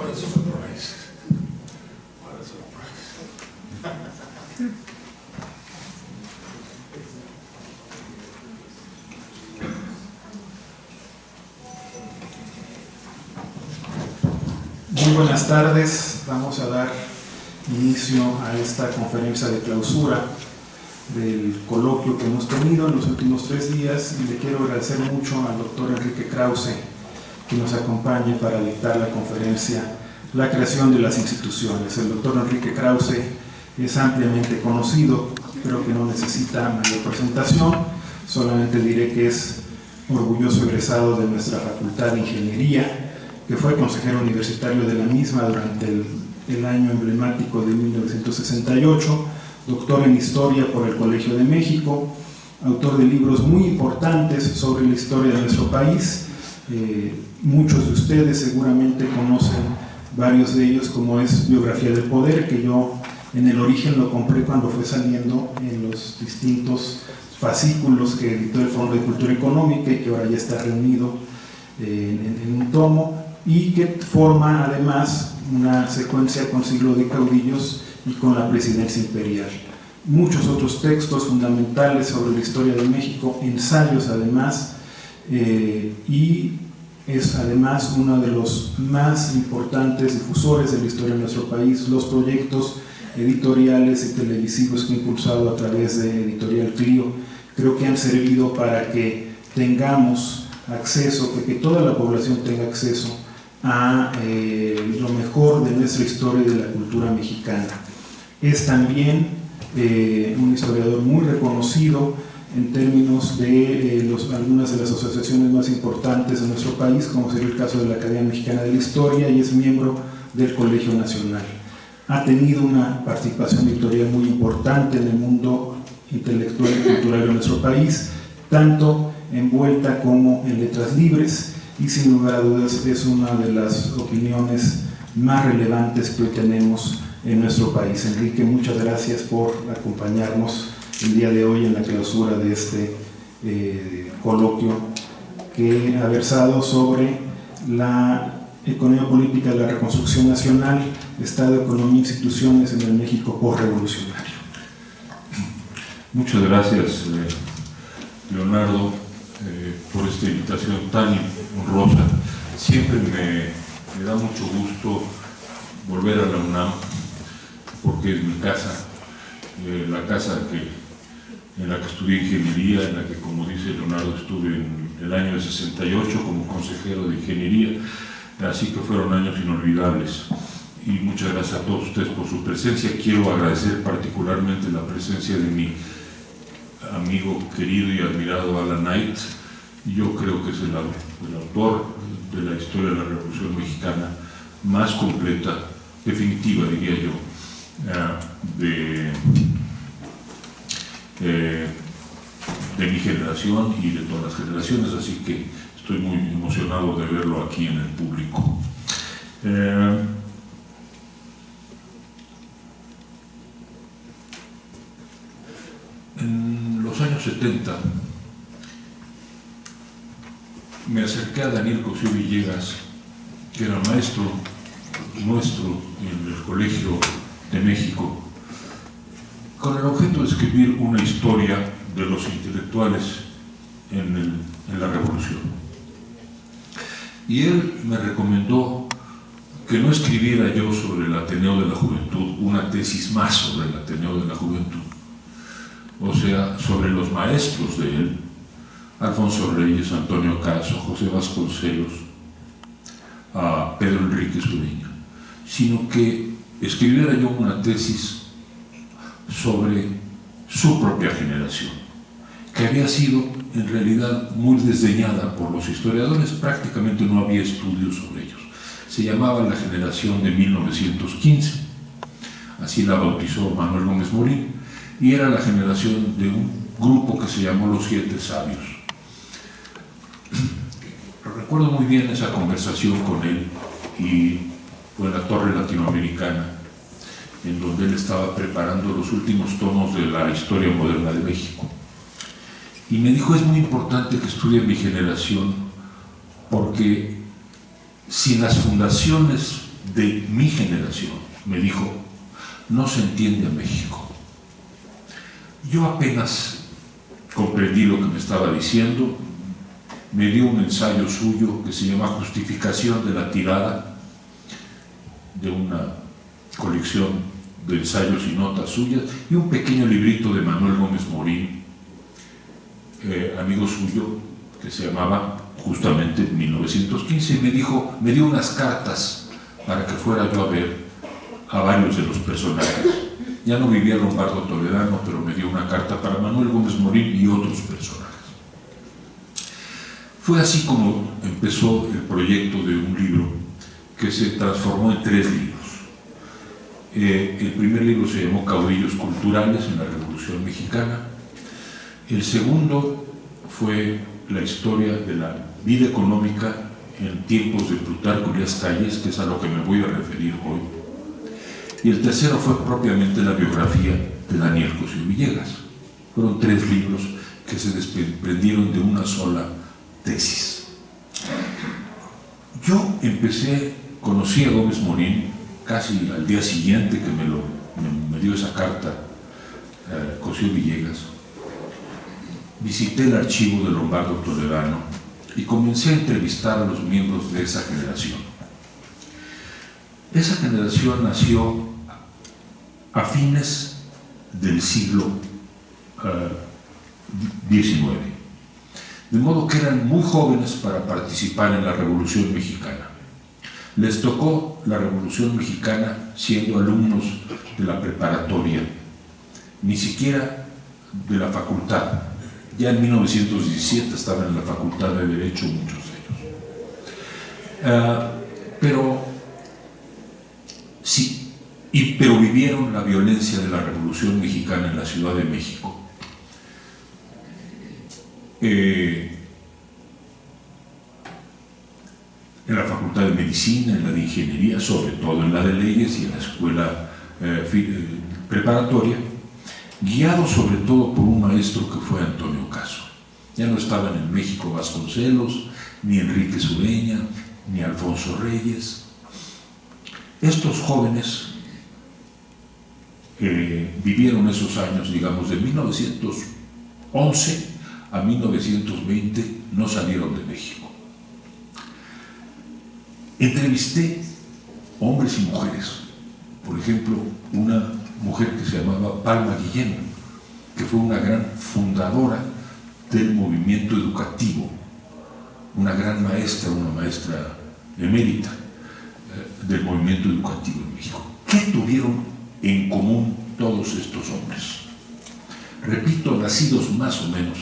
What a surprise. What a surprise. Muy buenas tardes, vamos a dar inicio a esta conferencia de clausura del coloquio que hemos tenido en los últimos 3 días y le quiero agradecer mucho al doctor Enrique Krause que nos acompañe para dictar la conferencia La creación de las instituciones. El doctor Enrique Krause es ampliamente conocido, creo que no necesita mayor presentación, solamente diré que es orgulloso egresado de nuestra Facultad de Ingeniería, que fue consejero universitario de la misma durante el año emblemático de 1968, doctor en Historia por el Colegio de México, autor de libros muy importantes sobre la historia de nuestro país. Muchos de ustedes seguramente conocen varios de ellos, como es Biografía del Poder, que yo en el origen lo compré cuando fue saliendo en los distintos fascículos que editó el Fondo de Cultura Económica y que ahora ya está reunido en un tomo, y que forma además una secuencia con Siglo de Caudillos y con la Presidencia Imperial. Muchos otros textos fundamentales sobre la historia de México, ensayos además, y es además uno de los más importantes difusores de la historia de nuestro país. Los proyectos editoriales y televisivos que ha impulsado a través de Editorial Clio creo que han servido para que tengamos acceso, que toda la población tenga acceso a lo mejor de nuestra historia y de la cultura mexicana. Es también un historiador muy reconocido en términos de algunas de las asociaciones más importantes de nuestro país, como sería el caso de la Academia Mexicana de la Historia, y es miembro del Colegio Nacional. Ha tenido una participación editorial muy importante en el mundo intelectual y cultural de nuestro país, tanto en Vuelta como en Letras Libres, y sin lugar a dudas es una de las opiniones más relevantes que hoy tenemos en nuestro país. Enrique, muchas gracias por acompañarnos el día de hoy en la clausura de este coloquio que ha versado sobre la economía política de la reconstrucción nacional, Estado, economía e instituciones en el México postrevolucionario. Muchas gracias, Leonardo, por esta invitación tan honrosa. Siempre me da mucho gusto volver a la UNAM, porque es mi casa, la casa en la que estudié ingeniería, en la que, como dice Leonardo, estuve en el año de 68 como consejero de ingeniería, así que fueron años inolvidables. Y muchas gracias a todos ustedes por su presencia. Quiero agradecer particularmente la presencia de mi amigo querido y admirado Alan Knight. Yo creo que es el autor de la historia de la Revolución Mexicana más completa, definitiva, diría yo, de mi generación y de todas las generaciones, así que estoy muy emocionado de verlo aquí en el público. En los años 70 me acerqué a Daniel Cosío Villegas, que era maestro nuestro en el Colegio de México, con el objeto de escribir una historia de los intelectuales en la Revolución. Y él me recomendó que no escribiera yo sobre el Ateneo de la Juventud una tesis más sobre el Ateneo de la Juventud, o sea, sobre los maestros de él, Alfonso Reyes, Antonio Caso, José Vasconcelos, a Pedro Enríquez Ureña, sino que escribiera yo una tesis sobre su propia generación, que había sido en realidad muy desdeñada por los historiadores. Prácticamente no había estudios sobre ellos. Se llamaba la generación de 1915, así la bautizó Manuel Gómez Morín, y era la generación de un grupo que se llamó Los Siete Sabios. Recuerdo muy bien esa conversación con él y en la Torre Latinoamericana, en donde él estaba preparando los últimos tomos de la historia moderna de México. Y me dijo: es muy importante que estudie mi generación, porque sin las fundaciones de mi generación me dijo: no se entiende a México. Yo apenas comprendí lo que me estaba diciendo. Me dio un ensayo suyo que se llama Justificación de la tirada, de una colección de ensayos y notas suyas, y un pequeño librito de Manuel Gómez Morín, amigo suyo, que se llamaba justamente 1915, y me dio unas cartas para que fuera yo a ver a varios de los personajes. Ya no vivía Lombardo Toledano, pero me dio una carta para Manuel Gómez Morín y otros personajes. Fue así como empezó el proyecto de un libro que se transformó en 3 libros. El primer libro se llamó Caudillos Culturales en la Revolución Mexicana. El segundo fue la historia de la vida económica en tiempos de Plutarco Elías Calles, que es a lo que me voy a referir hoy. Y el tercero fue propiamente la biografía de Daniel Cosío Villegas. Fueron 3 libros que se desprendieron de una sola tesis. Yo conocí a Gómez Morín casi al día siguiente que me dio esa carta Cosío Villegas. Visité el archivo de Lombardo Toledano y comencé a entrevistar a los miembros de esa generación. Esa generación nació a fines del siglo XIX, de modo que eran muy jóvenes para participar en la Revolución Mexicana. Les tocó la Revolución Mexicana siendo alumnos de la preparatoria, ni siquiera de la facultad. Ya en 1917 estaban en la Facultad de Derecho muchos de ellos. Pero vivieron la violencia de la Revolución Mexicana en la Ciudad de México. En la Facultad de Medicina, en la de Ingeniería, sobre todo en la de Leyes y en la escuela preparatoria, guiado sobre todo por un maestro que fue Antonio Caso. Ya no estaban en México Vasconcelos, ni Enrique Sureña, ni Alfonso Reyes. Estos jóvenes vivieron esos años, digamos, de 1911 a 1920, no salieron de México. Entrevisté hombres y mujeres. Por ejemplo, una mujer que se llamaba Palma Guillén, que fue una gran fundadora del movimiento educativo, una gran maestra, una maestra emérita del movimiento educativo en México. ¿Qué tuvieron en común todos estos hombres? Repito, nacidos más o menos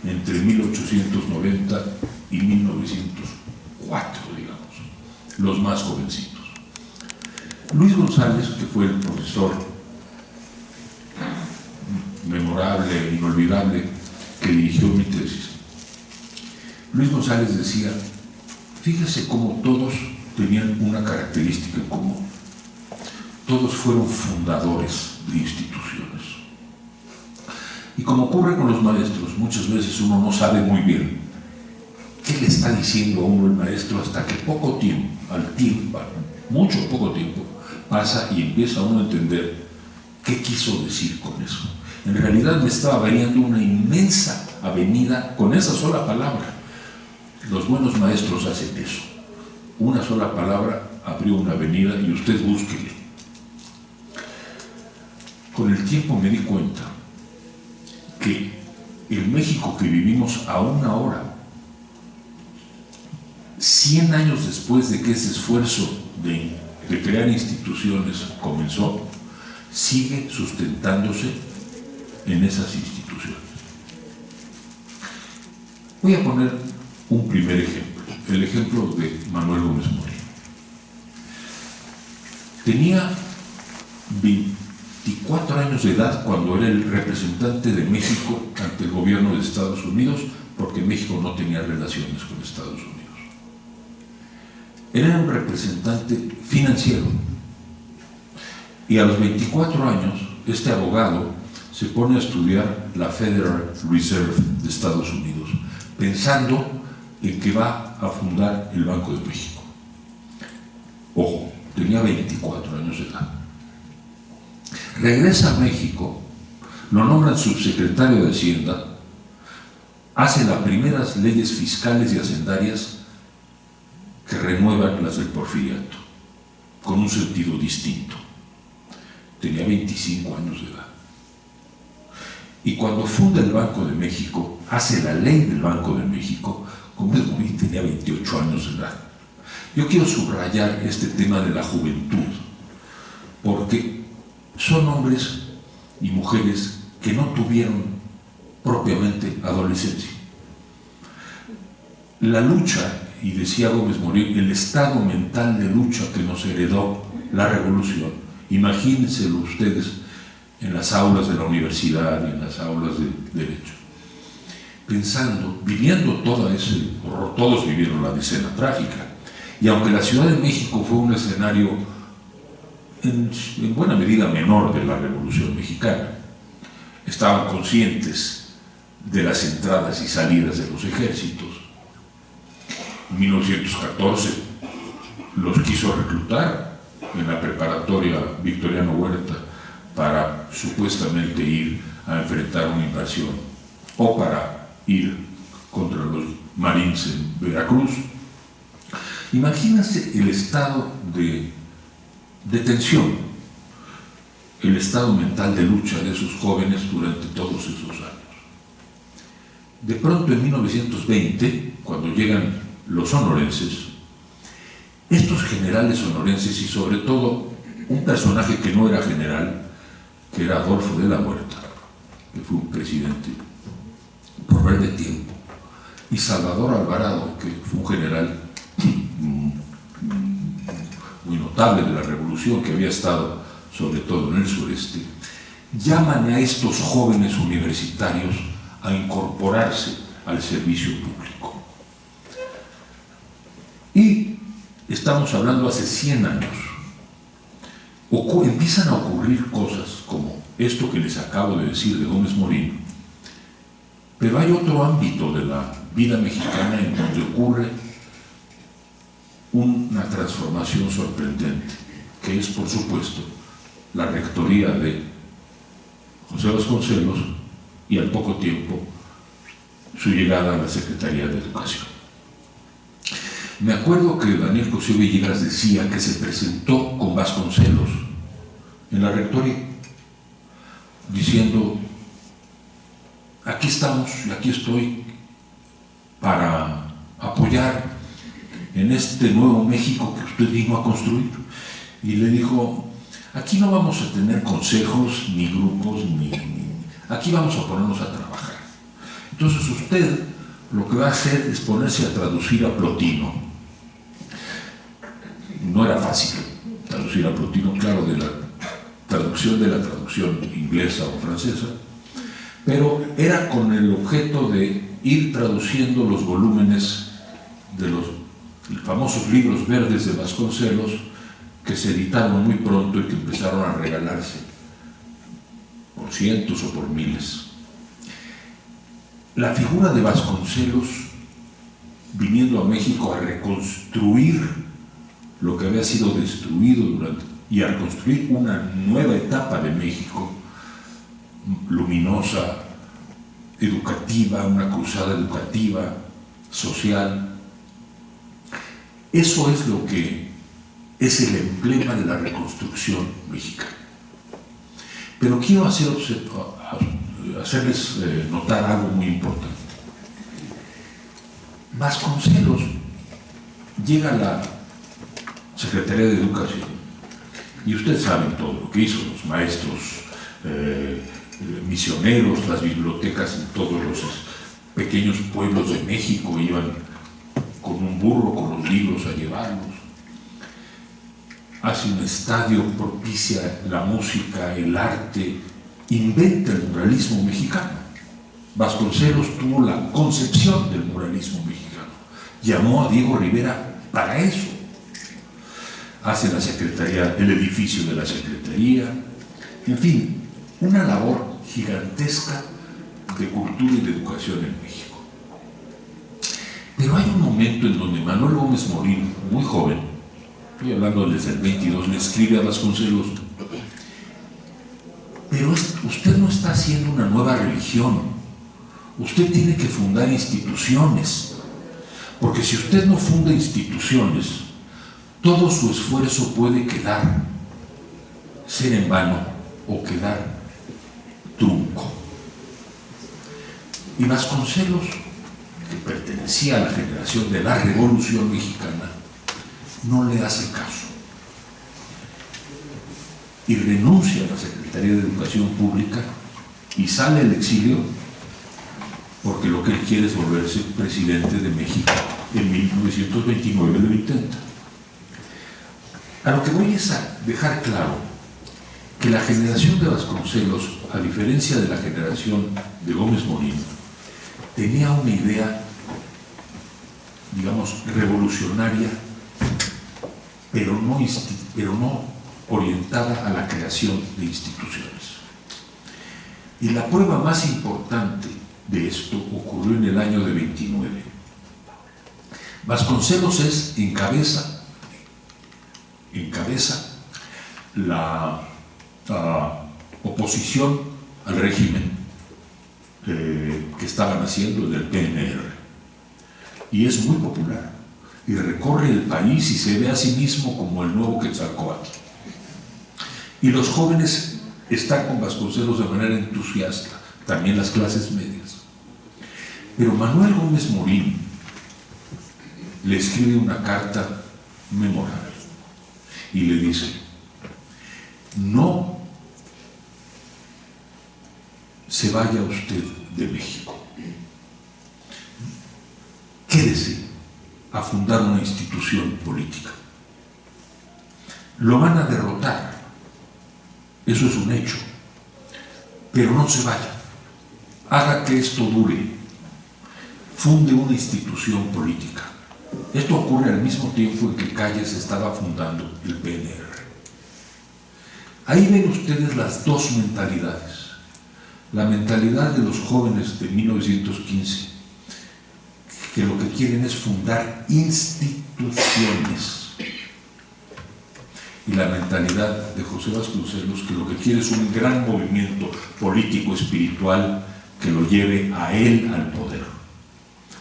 entre 1890 y 1904, digamos, los más jovencitos. Luis González, que fue el profesor memorable, inolvidable, que dirigió mi tesis, Luis González decía: fíjese cómo todos tenían una característica en común. Todos fueron fundadores de instituciones. Y como ocurre con los maestros, muchas veces uno no sabe muy bien qué le está diciendo a uno el maestro hasta que poco tiempo, mucho poco tiempo, pasa y empieza uno a entender qué quiso decir con eso. En realidad me estaba abriendo una inmensa avenida con esa sola palabra. Los buenos maestros hacen eso. Una sola palabra abrió una avenida y usted búsquele. Con el tiempo me di cuenta que el México que vivimos aún ahora, 100 años después de que ese esfuerzo de crear instituciones comenzó, sigue sustentándose en esas instituciones. Voy a poner un primer ejemplo, el ejemplo de Manuel Gómez Morín. Tenía 24 años de edad cuando era el representante de México ante el gobierno de Estados Unidos, porque México no tenía relaciones con Estados Unidos. Era un representante financiero. Y a los 24 años, este abogado se pone a estudiar la Federal Reserve de Estados Unidos, pensando en que va a fundar el Banco de México. Ojo, tenía 24 años de edad. Regresa a México, lo nombran subsecretario de Hacienda, hace las primeras leyes fiscales y hacendarias que renuevan las del Porfiriato, con un sentido distinto. Tenía 25 años de edad. Y cuando funda el Banco de México, hace la ley del Banco de México, Gómez Morín tenía 28 años de edad. Yo quiero subrayar este tema de la juventud, porque son hombres y mujeres que no tuvieron propiamente adolescencia. La lucha, y decía Gómez Morín, el estado mental de lucha que nos heredó la revolución, imagínenselo ustedes en las aulas de la universidad y en las aulas de derecho, pensando, viviendo todo ese horror. Todos vivieron la escena trágica, y aunque la Ciudad de México fue un escenario en buena medida menor de la Revolución Mexicana, estaban conscientes de las entradas y salidas de los ejércitos. En 1914 los quiso reclutar en la preparatoria Victoriano Huerta para supuestamente ir a enfrentar una invasión o para ir contra los Marines en Veracruz. Imagínense el estado de tensión, el estado mental de lucha de esos jóvenes durante todos esos años. De pronto, en 1920, cuando llegan los sonorenses, estos generales sonorenses, y sobre todo un personaje que no era general, que era Adolfo de la Huerta, que fue un presidente por breve tiempo, y Salvador Alvarado, que fue un general muy notable de la revolución, que había estado sobre todo en el sureste, llaman a estos jóvenes universitarios a incorporarse al servicio público. Y estamos hablando hace 100 años. Empiezan a ocurrir cosas como esto que les acabo de decir de Gómez Morín, pero hay otro ámbito de la vida mexicana en donde ocurre una transformación sorprendente, que es, por supuesto, la rectoría de José Vasconcelos y al poco tiempo su llegada a la Secretaría de Educación. Me acuerdo que Daniel Cosío Villegas decía que se presentó con Vasconcelos en la rectoría, diciendo: aquí estamos y aquí estoy para apoyar en este nuevo México que usted vino a construir. Y le dijo: aquí no vamos a tener consejos, ni grupos, aquí vamos a ponernos a trabajar. Entonces usted lo que va a hacer es ponerse a traducir a Plotino. No era fácil traducir a Plotino, claro, de la traducción inglesa o francesa, pero era con el objeto de ir traduciendo los volúmenes de los famosos libros verdes de Vasconcelos, que se editaron muy pronto y que empezaron a regalarse por cientos o por miles. La figura de Vasconcelos, viniendo a México a reconstruir lo que había sido destruido y a reconstruir una nueva etapa de México, luminosa, educativa, una cruzada educativa, social. Eso es lo que es el emblema de la reconstrucción mexicana. Pero quiero hacerles notar algo muy importante. Vasconcelos llega a la Secretaría de Educación y ustedes saben todo lo que hizo, los maestros misioneros, las bibliotecas en todos los pequeños pueblos de México iban con un burro, con los libros a llevarlos. Hace un estadio, propicia la música, el arte, inventa el muralismo mexicano. Vasconcelos tuvo la concepción del muralismo mexicano, llamó a Diego Rivera para eso. Hace la Secretaría, el edificio de la Secretaría, en fin, una labor gigantesca de cultura y de educación en México. Pero hay un momento en donde Manuel Gómez Morín, muy joven, estoy hablando desde el 22, le escribe a Vasconcelos: pero usted no está haciendo una nueva religión, usted tiene que fundar instituciones, porque si usted no funda instituciones, todo su esfuerzo puede ser en vano o quedar trunco. Y Vasconcelos, que pertenecía a la generación de la Revolución Mexicana, no le hace caso y renuncia a la Secretaría de Educación Pública y sale al exilio, porque lo que él quiere es volverse presidente de México. En 1929 lo intenta. A lo que voy es a dejar claro que la generación de Vasconcelos, a diferencia de la generación de Gómez Morín, tenía una idea, digamos, revolucionaria, pero no orientada a la creación de instituciones. Y la prueba más importante de esto ocurrió en el año de 29. Vasconcelos encabeza la oposición al régimen que estaban haciendo del PNR, y es muy popular y recorre el país y se ve a sí mismo como el nuevo Quetzalcóatl, y los jóvenes están con Vasconcelos de manera entusiasta, también las clases medias. Pero Manuel Gómez Morín le escribe una carta memorable y le dice: no se vaya usted de México, quédese a fundar una institución política. Lo van a derrotar, eso es un hecho, pero no se vaya, haga que esto dure, funde una institución política. Esto ocurre al mismo tiempo en que Calles estaba fundando el PNR. Ahí ven ustedes las dos mentalidades. La mentalidad de los jóvenes de 1915, que lo que quieren es fundar instituciones, y la mentalidad de José Vasconcelos, que lo que quiere es un gran movimiento político espiritual que lo lleve a él al poder.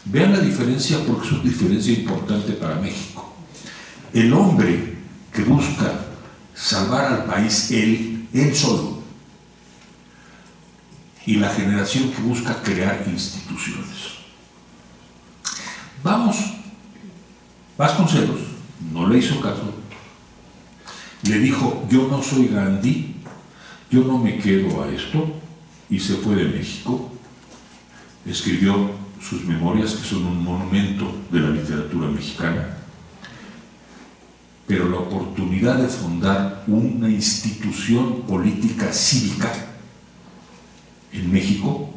Vean la diferencia, porque es una diferencia importante para México. El hombre que busca salvar al país él solo, y la generación que busca crear instituciones. Vasconcelos no le hizo caso, le dijo: yo no soy Gandhi, yo no me quedo a esto, y se fue de México. Escribió sus memorias, que son un monumento de la literatura mexicana, pero la oportunidad de fundar una institución política cívica en México,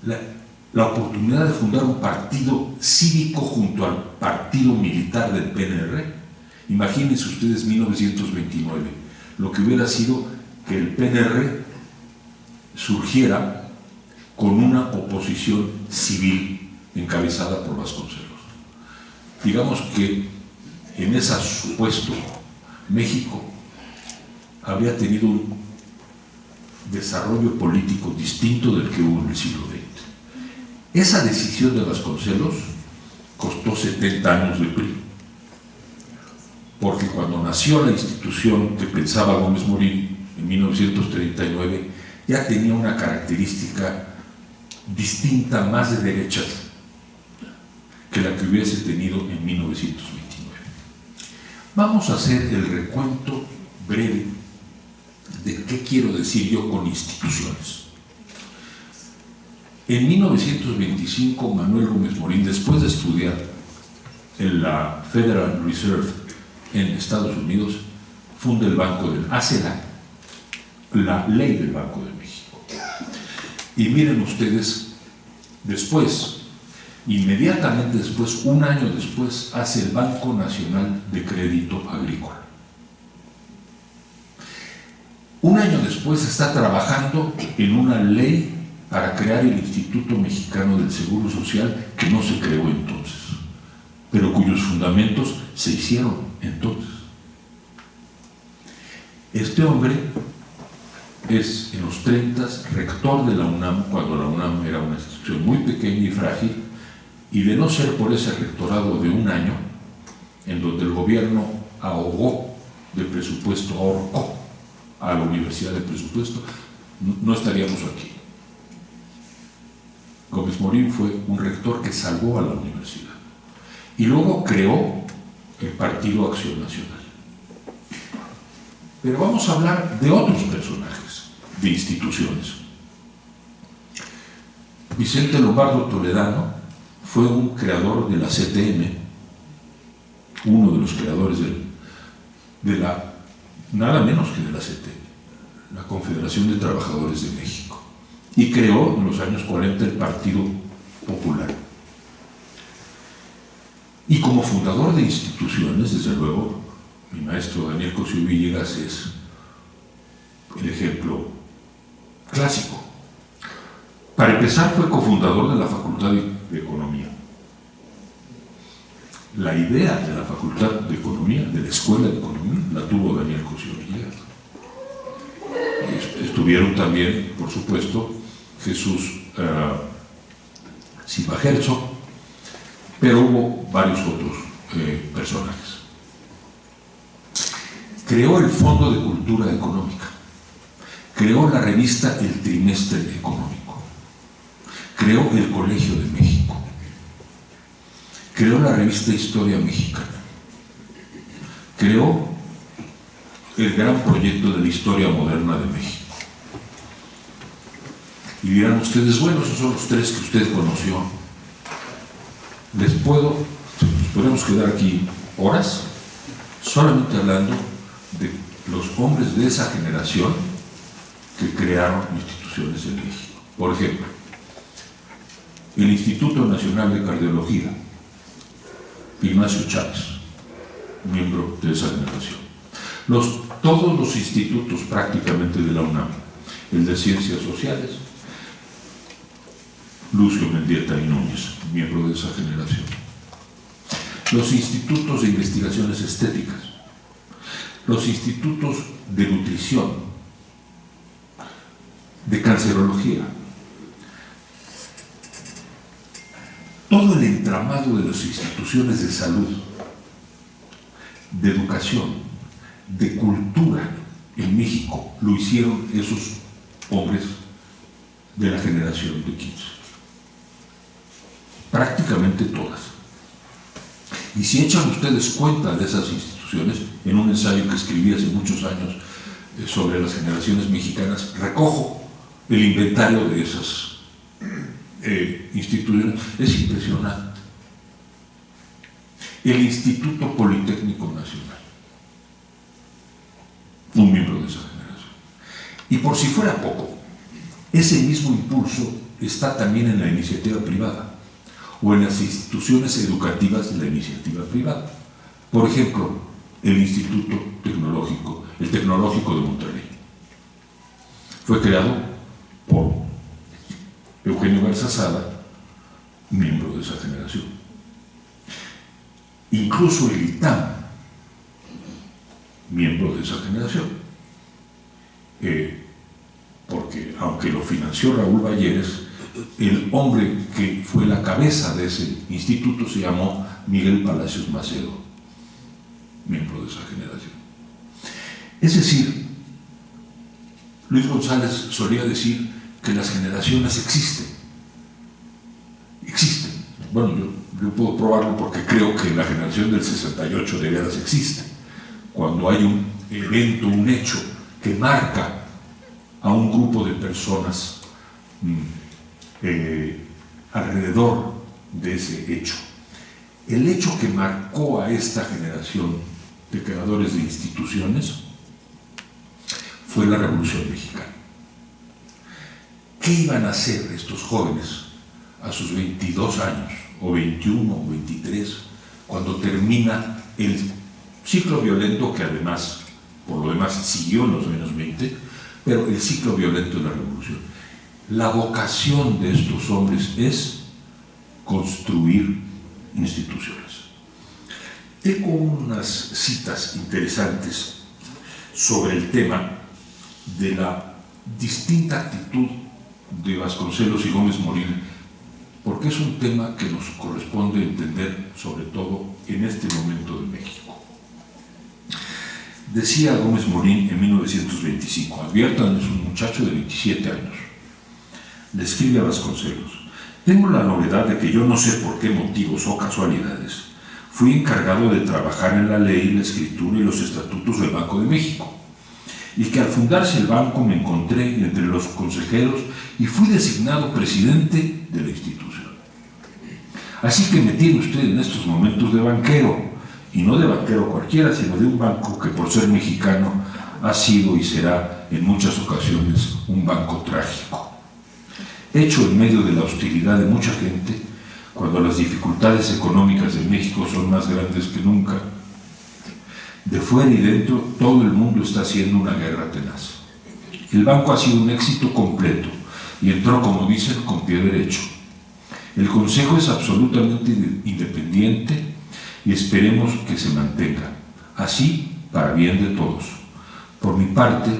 la oportunidad de fundar un partido cívico junto al partido militar del PNR. Imagínense ustedes 1929, lo que hubiera sido que el PNR surgiera con una oposición civil encabezada por Vasconcelos. Digamos que en ese supuesto México habría tenido un desarrollo político distinto del que hubo en el siglo XX. Esa decisión de Vasconcelos costó 70 años de PRI, porque cuando nació la institución que pensaba Gómez Morín en 1939, ya tenía una característica distinta, más de derechas, que la que hubiese tenido en 1929. Vamos a hacer el recuento breve de qué quiero decir yo con instituciones. En 1925, Manuel Gómez Morín, después de estudiar en la Federal Reserve en Estados Unidos, funda el Banco hace la ley del Banco de México. Y miren ustedes, después, inmediatamente después, un año después, hace el Banco Nacional de Crédito Agrícola. Un año después está trabajando en una ley para crear el Instituto Mexicano del Seguro Social, que no se creó entonces, pero cuyos fundamentos se hicieron entonces. Este hombre es en los 30 rector de la UNAM, cuando la UNAM era una institución muy pequeña y frágil, y de no ser por ese rectorado de un año, en donde el gobierno ahogó de presupuesto, ahorcó a la universidad de presupuesto, no estaríamos aquí. Gómez Morín fue un rector que salvó a la universidad y luego creó el Partido Acción Nacional. Pero vamos a hablar de otros personajes, de instituciones. Vicente Lombardo Toledano fue un creador de la CTM, uno de los creadores de la, nada menos que de la CTM, la Confederación de Trabajadores de México, y creó en los años 40 el Partido Popular. Y como fundador de instituciones, desde luego, mi maestro Daniel Cosío Villegas es el ejemplo clásico. Para empezar, fue cofundador de la Facultad de Economía. La idea de la Facultad de Economía, de la Escuela de Economía, la tuvo Daniel Cosío Villegas. Estuvieron también, por supuesto, Jesús Silva Herzog, pero hubo varios otros personajes. Creó el Fondo de Cultura Económica, creó la revista El Trimestre Económico, creó el Colegio de México, creó la revista Historia Mexicana, creó el gran proyecto de la historia moderna de México. Y dirán ustedes, bueno, esos son los tres que usted conoció. Podemos quedar aquí horas solamente hablando de los hombres de esa generación que crearon instituciones en México. Por ejemplo, el Instituto Nacional de Cardiología, Ignacio Chávez, miembro de esa generación. Todos los institutos prácticamente de la UNAM, el de Ciencias Sociales, Lucio Mendieta y Núñez, miembro de esa generación. Los institutos de investigaciones estéticas, los institutos de nutrición, de cancerología, todo el entramado de las instituciones de salud, de educación, de cultura en México, lo hicieron esos hombres de la generación de 15. Prácticamente todas. Y si echan ustedes cuenta de esas instituciones, en un ensayo que escribí hace muchos años sobre las generaciones mexicanas, recojo el inventario de esas instituciones. Es impresionante. El Instituto Politécnico Nacional, un miembro de esa generación. Y por si fuera poco, ese mismo impulso está también en la iniciativa privada o en las instituciones educativas de la iniciativa privada. Por ejemplo, el Instituto Tecnológico, el Tecnológico de Monterrey. Fue creado por Eugenio Garza Sada, miembro de esa generación. Incluso el ITAM, miembro de esa generación. Porque, aunque lo financió Raúl Balleres, el hombre que fue la cabeza de ese instituto se llamó Miguel Palacios Macedo, miembro de esa generación. Es decir, Luis González solía decir que las generaciones existen. Existen. Bueno, yo puedo probarlo porque creo que la generación del 68 de veras existe. Cuando hay un evento, un hecho que marca a un grupo de personas alrededor de ese hecho. El hecho que marcó a esta generación de creadores de instituciones fue la Revolución Mexicana. ¿Qué iban a hacer estos jóvenes a sus 22 años, o 21, o 23, cuando termina el ciclo violento que además, por lo demás, siguió en los años 20, pero el ciclo violento de la Revolución? La vocación de estos hombres es construir instituciones. Tengo unas citas interesantes sobre el tema de la distinta actitud de Vasconcelos y Gómez Morín, porque es un tema que nos corresponde entender, sobre todo en este momento de México. Decía Gómez Morín en 1925, adviertan, es un muchacho de 27 años, le escribe a Vasconcelos: tengo la novedad de que yo no sé por qué motivos o casualidades fui encargado de trabajar en la ley, la escritura y los estatutos del Banco de México, y que al fundarse el banco me encontré entre los consejeros y fui designado presidente de la institución. Así que me tiene usted en estos momentos de banquero, y no de banquero cualquiera, sino de un banco que por ser mexicano ha sido y será en muchas ocasiones un banco trágico, hecho en medio de la hostilidad de mucha gente, cuando las dificultades económicas de México son más grandes que nunca. De fuera y dentro, todo el mundo está haciendo una guerra tenaz. El banco ha sido un éxito completo y entró, como dicen, con pie derecho. El Consejo es absolutamente independiente y esperemos que se mantenga, así para bien de todos. Por mi parte,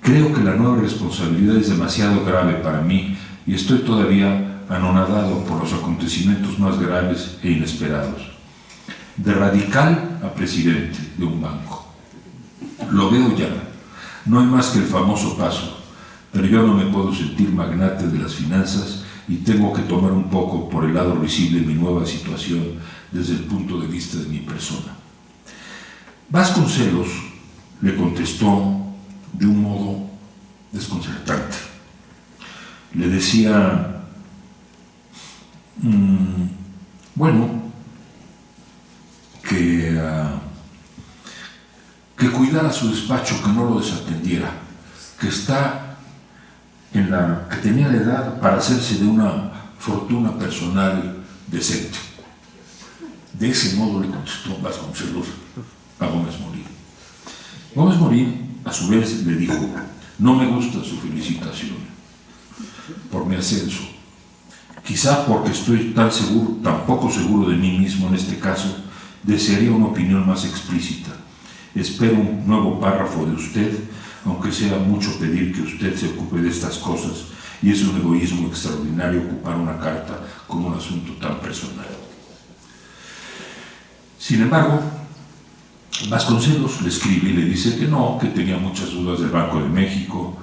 creo que la nueva responsabilidad es demasiado grave para mí y estoy todavía anonadado por los acontecimientos más graves e inesperados. De radical a presidente de un banco. Lo veo ya, no hay más que el famoso paso, pero yo no me puedo sentir magnate de las finanzas y tengo que tomar un poco por el lado visible mi nueva situación desde el punto de vista de mi persona. Vasconcelos le contestó de un modo desconcertante. Le decía, bueno, que cuidara su despacho, que no lo desatendiera, que que tenía la edad para hacerse de una fortuna personal decente. De ese modo le contestó Vasconcelos a Gómez Morín. Gómez Morín, a su vez, le dijo: no me gusta su felicitación por mi ascenso, quizá porque estoy tan poco seguro de mí mismo en este caso, desearía una opinión más explícita. Espero un nuevo párrafo de usted, aunque sea mucho pedir que usted se ocupe de estas cosas, y es un egoísmo extraordinario ocupar una carta con un asunto tan personal. Sin embargo, Vasconcelos le escribe y le dice que no, que tenía muchas dudas del Banco de México,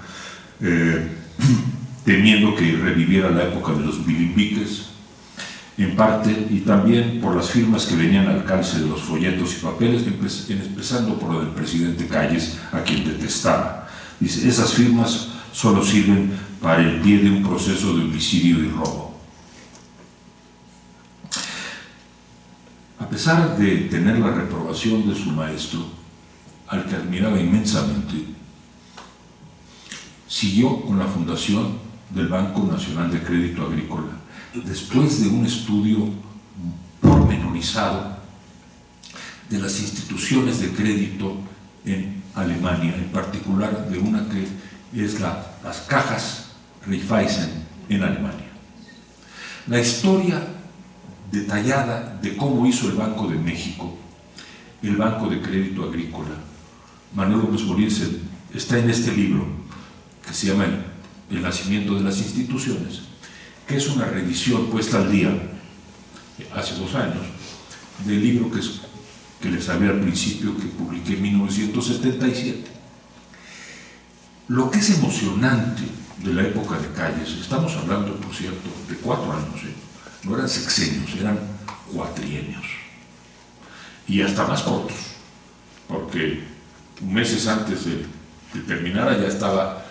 temiendo que reviviera la época de los bilimbiques, en parte, y también por las firmas que venían al alcance de los folletos y papeles, empezando por la del presidente Calles, a quien detestaba. Dice, esas firmas solo sirven para el pie de un proceso de homicidio y robo. A pesar de tener la reprobación de su maestro, al que admiraba inmensamente, siguió con la fundación del Banco Nacional de Crédito Agrícola, después de un estudio pormenorizado de las instituciones de crédito en Alemania, en particular de una que es las cajas Raiffeisen en Alemania. La historia detallada de cómo hizo el Banco de México, el Banco de Crédito Agrícola, Manuel Gómez Morín, está en este libro que se llama El nacimiento de las instituciones, que es una revisión puesta al día hace 2 años del libro que les hablé al principio, que publiqué en 1977. Lo que es emocionante de la época de Calles, estamos hablando, por cierto, de 4 años, no eran sexenios, eran cuatrienios, y hasta más cortos, porque meses antes de que terminara ya estaba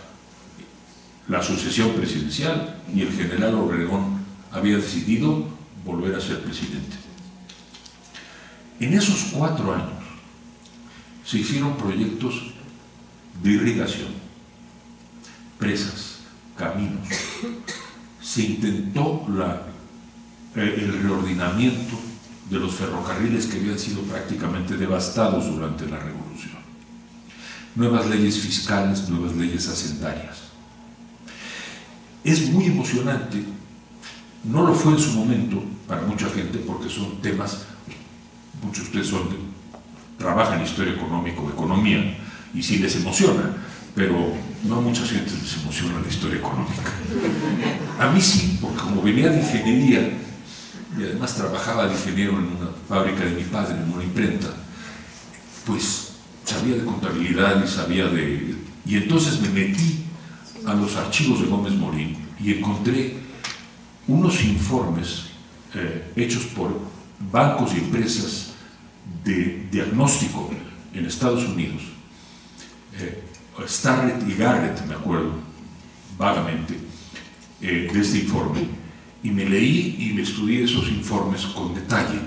la sucesión presidencial y el general Obregón había decidido volver a ser presidente. En esos 4 años se hicieron proyectos de irrigación, presas, caminos, se intentó el reordenamiento de los ferrocarriles que habían sido prácticamente devastados durante la Revolución, nuevas leyes fiscales, nuevas leyes hacendarias. Es muy emocionante, no lo fue en su momento para mucha gente porque son temas muchos de ustedes trabajan en historia económica o economía, y sí les emociona, pero no a mucha gente les emociona la historia económica. A mí sí, porque como venía de ingeniería, y además trabajaba de ingeniero en una fábrica de mi padre, en una imprenta, pues sabía de contabilidad y entonces me metí a los archivos de Gómez Morín y encontré unos informes hechos por bancos y empresas de diagnóstico en Estados Unidos, Starrett y Garrett, me acuerdo vagamente de este informe, y me leí y me estudié esos informes con detalle.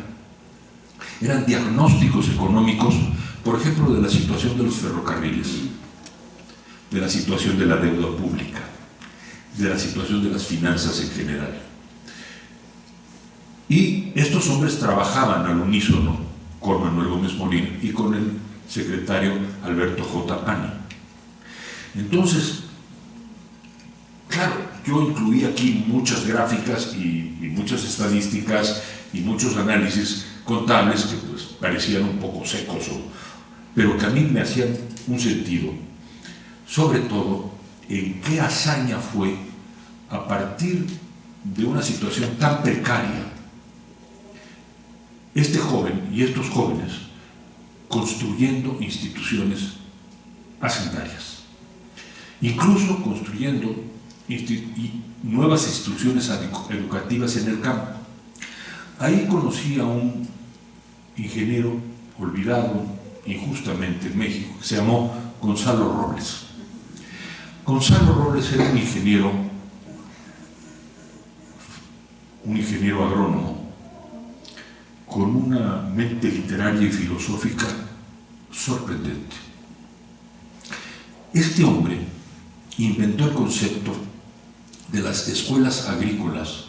Eran diagnósticos económicos, por ejemplo, de la situación de los ferrocarriles, de la situación de la deuda pública, de la situación de las finanzas en general. Y estos hombres trabajaban al unísono con Manuel Gómez Morín y con el secretario Alberto J. Pani. Entonces, claro, yo incluí aquí muchas gráficas y muchas estadísticas y muchos análisis contables que pues parecían un poco secos, pero que a mí me hacían un sentido, sobre todo en qué hazaña fue a partir de una situación tan precaria este joven y estos jóvenes construyendo instituciones hacendarias, incluso construyendo nuevas instituciones educativas en el campo. Ahí conocí a un ingeniero olvidado injustamente en México, que se llamó Gonzalo Robles. Gonzalo Robles era un ingeniero agrónomo con una mente literaria y filosófica sorprendente. Este hombre inventó el concepto de las escuelas agrícolas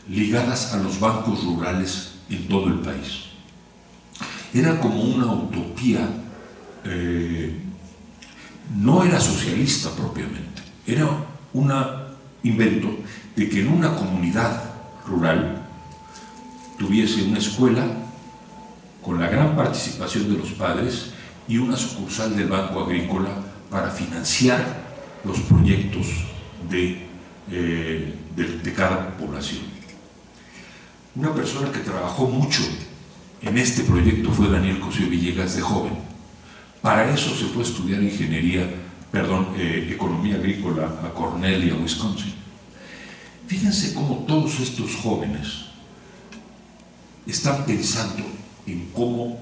ligadas a los bancos rurales en todo el país. Era como una utopía, no era socialista propiamente, era un invento de que en una comunidad rural tuviese una escuela con la gran participación de los padres y una sucursal del Banco Agrícola para financiar los proyectos de cada población. Una persona que trabajó mucho en este proyecto fue Daniel Cosío Villegas de joven. Para eso se fue a estudiar economía agrícola a Cornell y a Wisconsin. Fíjense cómo todos estos jóvenes están pensando en cómo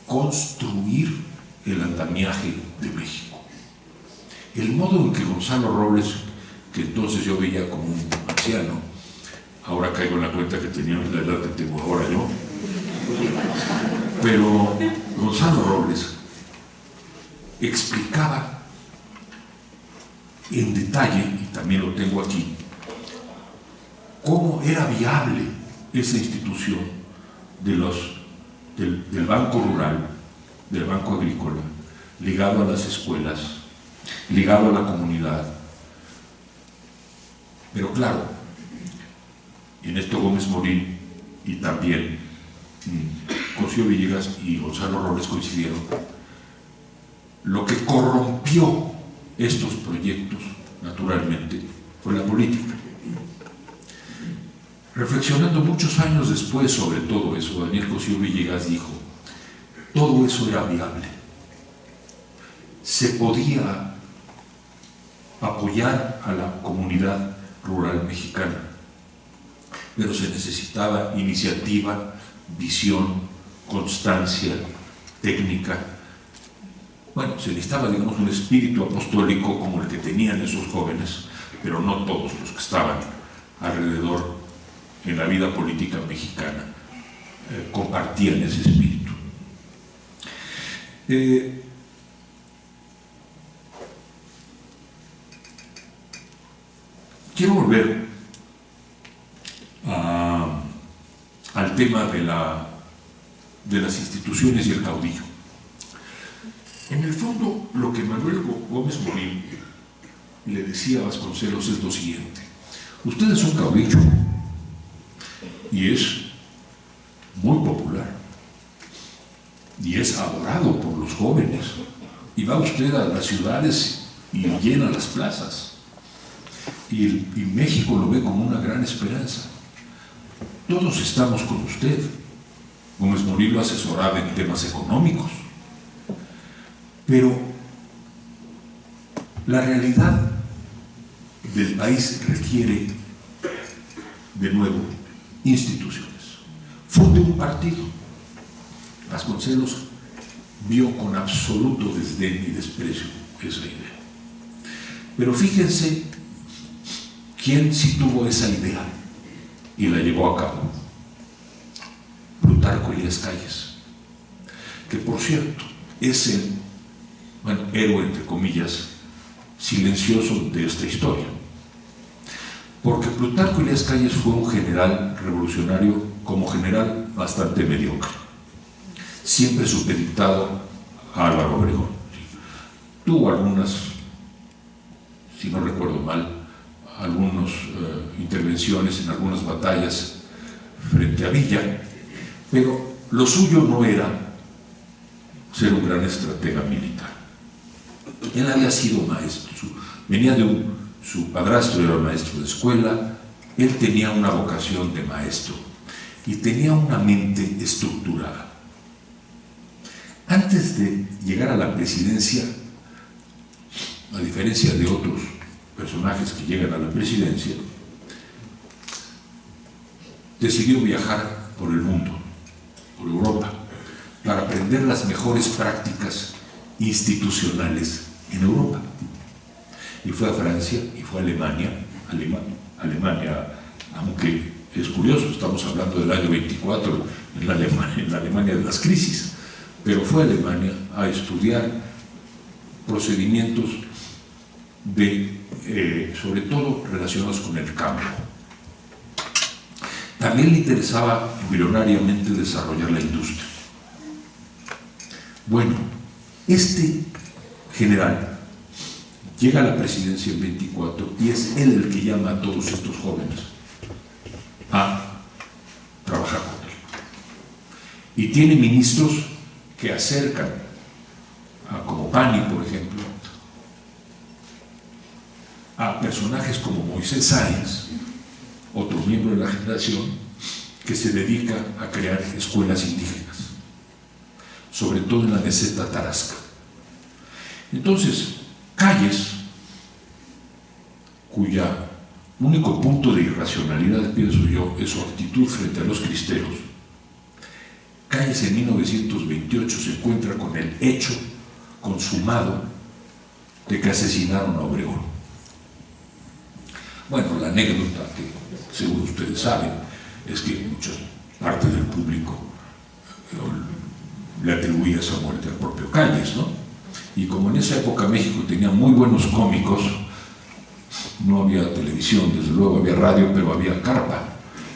construir el andamiaje de México. El modo en que Gonzalo Robles, que entonces yo veía como un anciano, ahora caigo en la cuenta que tenía la edad que tengo ahora yo, pero Gonzalo Robles explicaba en detalle, y también lo tengo aquí, cómo era viable esa institución del Banco Rural, del Banco Agrícola, ligado a las escuelas, ligado a la comunidad. Pero claro, en esto Gómez Morín y también Cosío Villegas y Gonzalo Robles coincidieron. Lo que corrompió estos proyectos, naturalmente, fue la política. Reflexionando muchos años después sobre todo eso, Daniel Cosío Villegas dijo: todo eso era viable. Se podía apoyar a la comunidad rural mexicana, pero se necesitaba iniciativa, visión, constancia, técnica. Bueno, se necesitaba, digamos, un espíritu apostólico como el que tenían esos jóvenes, pero no todos los que estaban alrededor en la vida política mexicana compartían ese espíritu. Quiero volver al tema de las instituciones y el caudillo. En el fondo, lo que Manuel Gómez Morín le decía a Vasconcelos es lo siguiente: usted es un caudillo y es muy popular, y es adorado por los jóvenes. Y va usted a las ciudades y llena las plazas. Y México lo ve como una gran esperanza. Todos estamos con usted. Gómez Morín lo asesoraba en temas económicos. Pero la realidad del país requiere, de nuevo, instituciones. Funde un partido. Vasconcelos vio con absoluto desdén y desprecio esa idea. Pero fíjense quién sí tuvo esa idea y la llevó a cabo. Plutarco Elías Calles, que por cierto es el héroe, entre comillas, silencioso de esta historia. Porque Plutarco Elías Calles fue un general revolucionario, como general bastante mediocre, siempre supeditado a Álvaro Obregón. Tuvo algunas, si no recuerdo mal, algunas intervenciones en algunas batallas frente a Villa, pero lo suyo no era ser un gran estratega militar. Él había sido maestro, su padrastro era maestro de escuela, él tenía una vocación de maestro y tenía una mente estructurada. Antes de llegar a la presidencia, a diferencia de otros personajes que llegan a la presidencia, decidió viajar por el mundo, por Europa, para aprender las mejores prácticas institucionales en Europa. Y fue a Francia y fue a Alemania, aunque es curioso, estamos hablando del año 24, en la Alemania de las crisis, pero fue a Alemania a estudiar procedimientos sobre todo relacionados con el campo. También le interesaba embrionariamente desarrollar la industria. Bueno, este general llega a la presidencia en 24 y es él el que llama a todos estos jóvenes a trabajar con él. Y tiene ministros que acercan, como Pani, por ejemplo, a personajes como Moisés Sáenz, otro miembro de la generación, que se dedica a crear escuelas indígenas, sobre todo en la meseta tarasca. Entonces, Calles, cuya único punto de irracionalidad, pienso yo, es su actitud frente a los cristeros, Calles en 1928 se encuentra con el hecho consumado de que asesinaron a Obregón. Bueno, la anécdota que seguro ustedes saben es que mucha parte del público le atribuía esa muerte al propio Calles, ¿no? Y como en esa época México tenía muy buenos cómicos, no había televisión, desde luego había radio, pero había carpa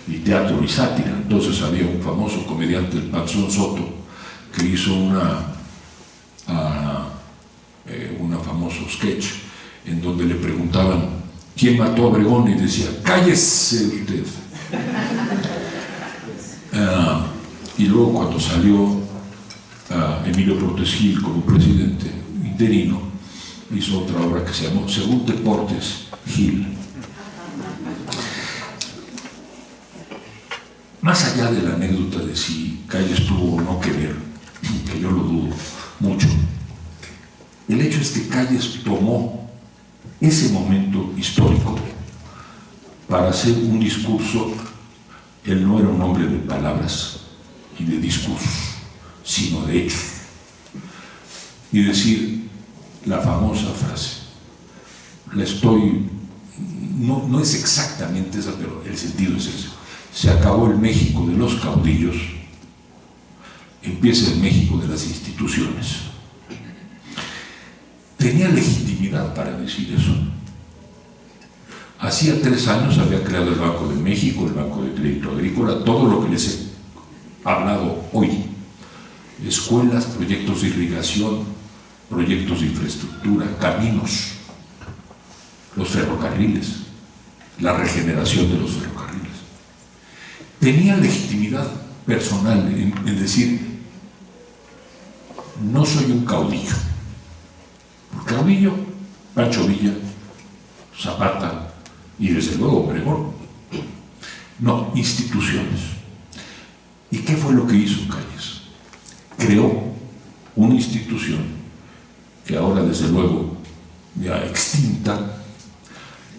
y teatro y sátira. Entonces había un famoso comediante, el Panzón Soto, que hizo una famoso sketch en donde le preguntaban ¿quién mató a Obregón? Y decía, cállese usted. Y luego cuando salió Emilio Portes Gil como presidente interino, hizo otra obra que se llamó Según te portes, Gil. Más allá de la anécdota de si Calles tuvo o no que ver, que yo lo dudo mucho, el hecho es que Calles tomó ese momento histórico para hacer un discurso. Él no era un hombre de palabras y de discursos, sino de hechos, y decir la famosa frase, no es exactamente esa, pero el sentido es ese: se acabó el México de los caudillos, empieza el México de las instituciones. Tenía legitimidad para decir eso. Hacía 3 años había creado el Banco de México, el Banco de Crédito Agrícola, todo lo que les he hablado hoy: escuelas, proyectos de irrigación, proyectos de infraestructura, caminos, los ferrocarriles, la regeneración de los ferrocarriles. Tenía legitimidad personal en decir, no soy un caudillo. Caudillo, Pancho Villa, Zapata y desde luego Obregón. No, instituciones. ¿Y qué fue lo que hizo Calles? Creó una institución que ahora desde luego ya extinta,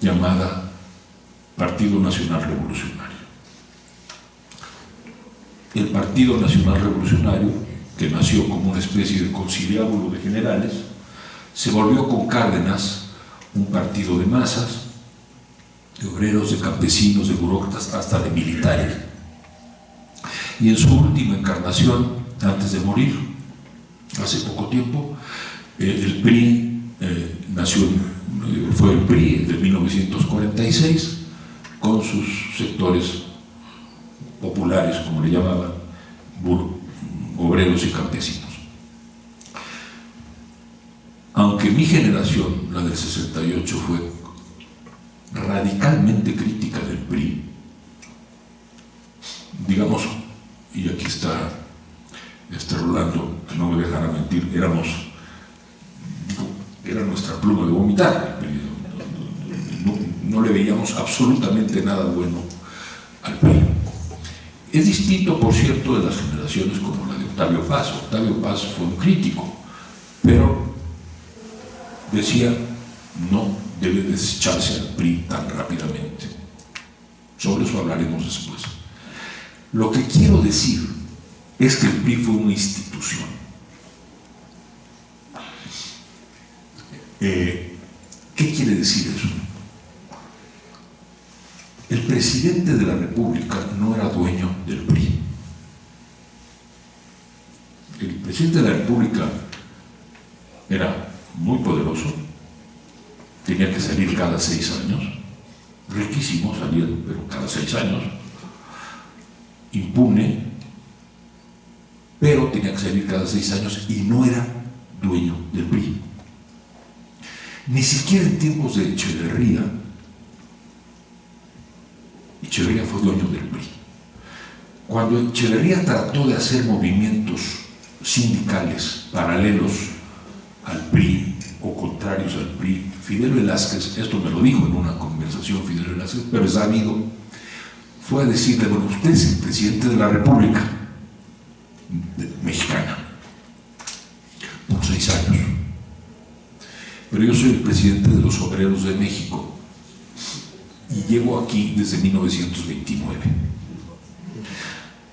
llamada Partido Nacional Revolucionario. El Partido Nacional Revolucionario, que nació como una especie de conciliábulo de generales, se volvió con Cárdenas un partido de masas, de obreros, de campesinos, de burócratas, hasta de militares. Y en su última encarnación, antes de morir, hace poco tiempo, el PRI fue el PRI de 1946, con sus sectores populares, como le llamaban, obreros y campesinos. Aunque mi generación, la del 68, fue radicalmente crítica del PRI, digamos, y aquí está Rolando, que no me dejará mentir, era nuestra pluma de vomitar, el PRI. No le veíamos absolutamente nada bueno al PRI. Es distinto, por cierto, de las generaciones como la de Octavio Paz. Octavio Paz fue un crítico, pero decía, no debe desecharse al PRI tan rápidamente. Sobre eso hablaremos después. Lo que quiero decir es que el PRI fue una institución. ¿Qué quiere decir eso? El presidente de la República no era dueño del PRI. El presidente de la República era muy poderoso, tenía que salir cada 6 años, riquísimo salir, pero cada 6 años, impune, pero tenía que salir cada 6 años y no era dueño del PRI. Ni siquiera en tiempos de Echeverría fue dueño del PRI. Cuando Echeverría trató de hacer movimientos sindicales paralelos al PRI o contrarios al PRI, Fidel Velázquez, esto me lo dijo en una conversación Fidel Velázquez, pero es sabido, fue a decirle, bueno, usted es el presidente de la República Mexicana por 6 años, pero yo soy el presidente de los obreros de México y llego aquí desde 1929.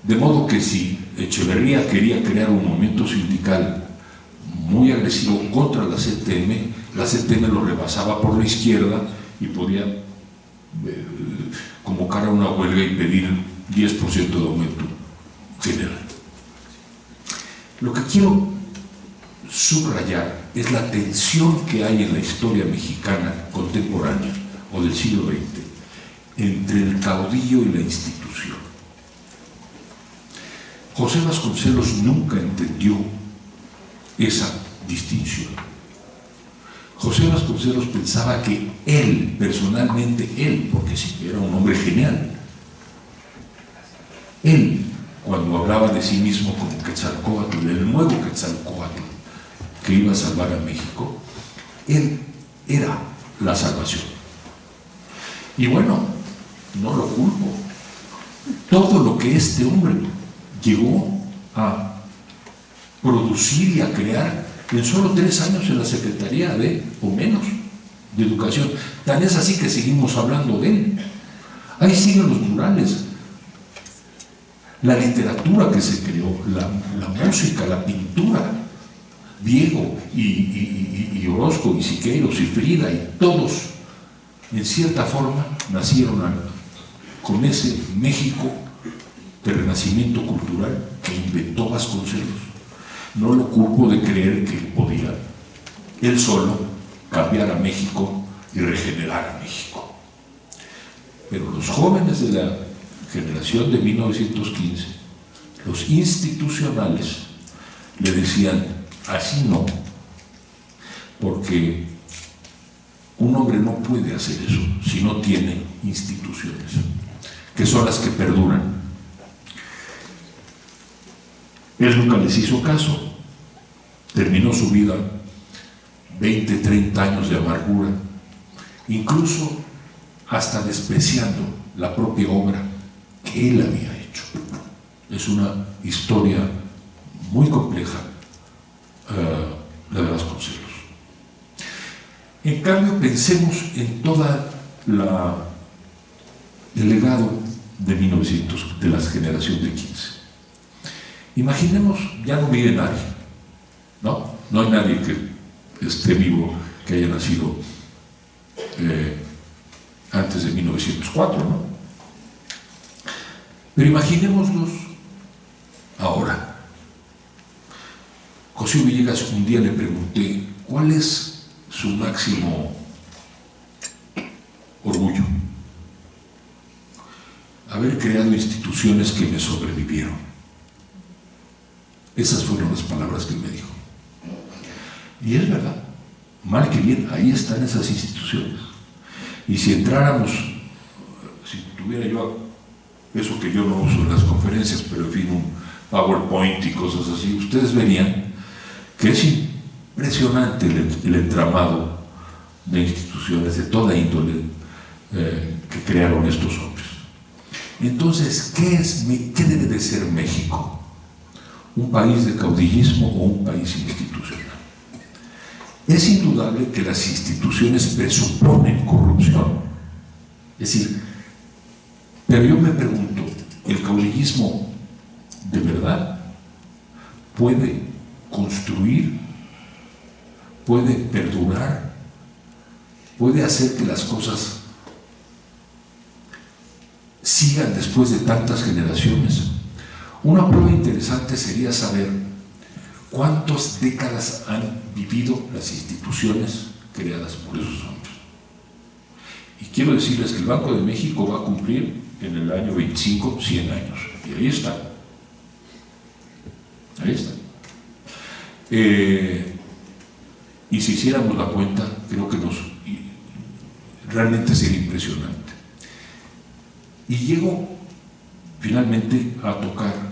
De modo que si Echeverría quería crear un movimiento sindical muy agresivo contra la CTM lo rebasaba por la izquierda y podía convocar a una huelga y pedir 10% de aumento general. Lo que quiero subrayar es la tensión que hay en la historia mexicana contemporánea o del siglo XX entre el caudillo y la institución. José Vasconcelos nunca entendió esa distinción. José Vasconcelos pensaba que él, personalmente él, porque sí, era un hombre genial, él, cuando hablaba de sí mismo como Quetzalcóatl, del nuevo Quetzalcóatl que iba a salvar a México, él era la salvación. Y bueno, no lo culpo. Todo lo que este hombre llegó a producir y a crear en solo 3 años en la Secretaría o menos, de Educación. Tan es así que seguimos hablando de él. Ahí siguen los murales, la literatura que se creó, la música, la pintura. Diego y Orozco y Siqueiros y Frida y todos, en cierta forma, nacieron con ese México de renacimiento cultural que inventó Vasconcelos. No lo culpo de creer que podía él solo cambiar a México y regenerar a México. Pero los jóvenes de la generación de 1915, los institucionales, le decían, así no, porque un hombre no puede hacer eso si no tiene instituciones, que son las que perduran. Él nunca les hizo caso, terminó su vida 20, 30 años de amargura, incluso hasta despreciando la propia obra que él había hecho. Es una historia muy compleja, la de Vasconcelos. En cambio, pensemos en toda el legado de 1900, de la generación de 15. Imaginemos, ya no vive nadie, ¿no? No hay nadie que esté vivo, que haya nacido antes de 1904, ¿no? Pero imaginémoslos ahora. José Villegas, un día le pregunté, ¿cuál es su máximo orgullo? Haber creado instituciones que me sobrevivieron. Esas fueron las palabras que me dijo. Y es verdad, mal que bien, ahí están esas instituciones. Y si entráramos, si tuviera yo eso que yo no uso en las conferencias, pero en fin, un PowerPoint y cosas así, ustedes verían que es impresionante el entramado de instituciones de toda índole que crearon estos hombres. Entonces, ¿qué debe de ser México? ¿Un país de caudillismo o un país institucional? Es indudable que las instituciones presuponen corrupción. Es decir, pero yo me pregunto, ¿el caudillismo de verdad puede construir, puede perdurar, puede hacer que las cosas sigan después de tantas generaciones? Una prueba interesante sería saber cuántas décadas han vivido las instituciones creadas por esos hombres. Y quiero decirles que el Banco de México va a cumplir en el año 25, 100 años. Y ahí está. Ahí está. Y si hiciéramos la cuenta, creo que realmente sería impresionante. Y llego finalmente a tocar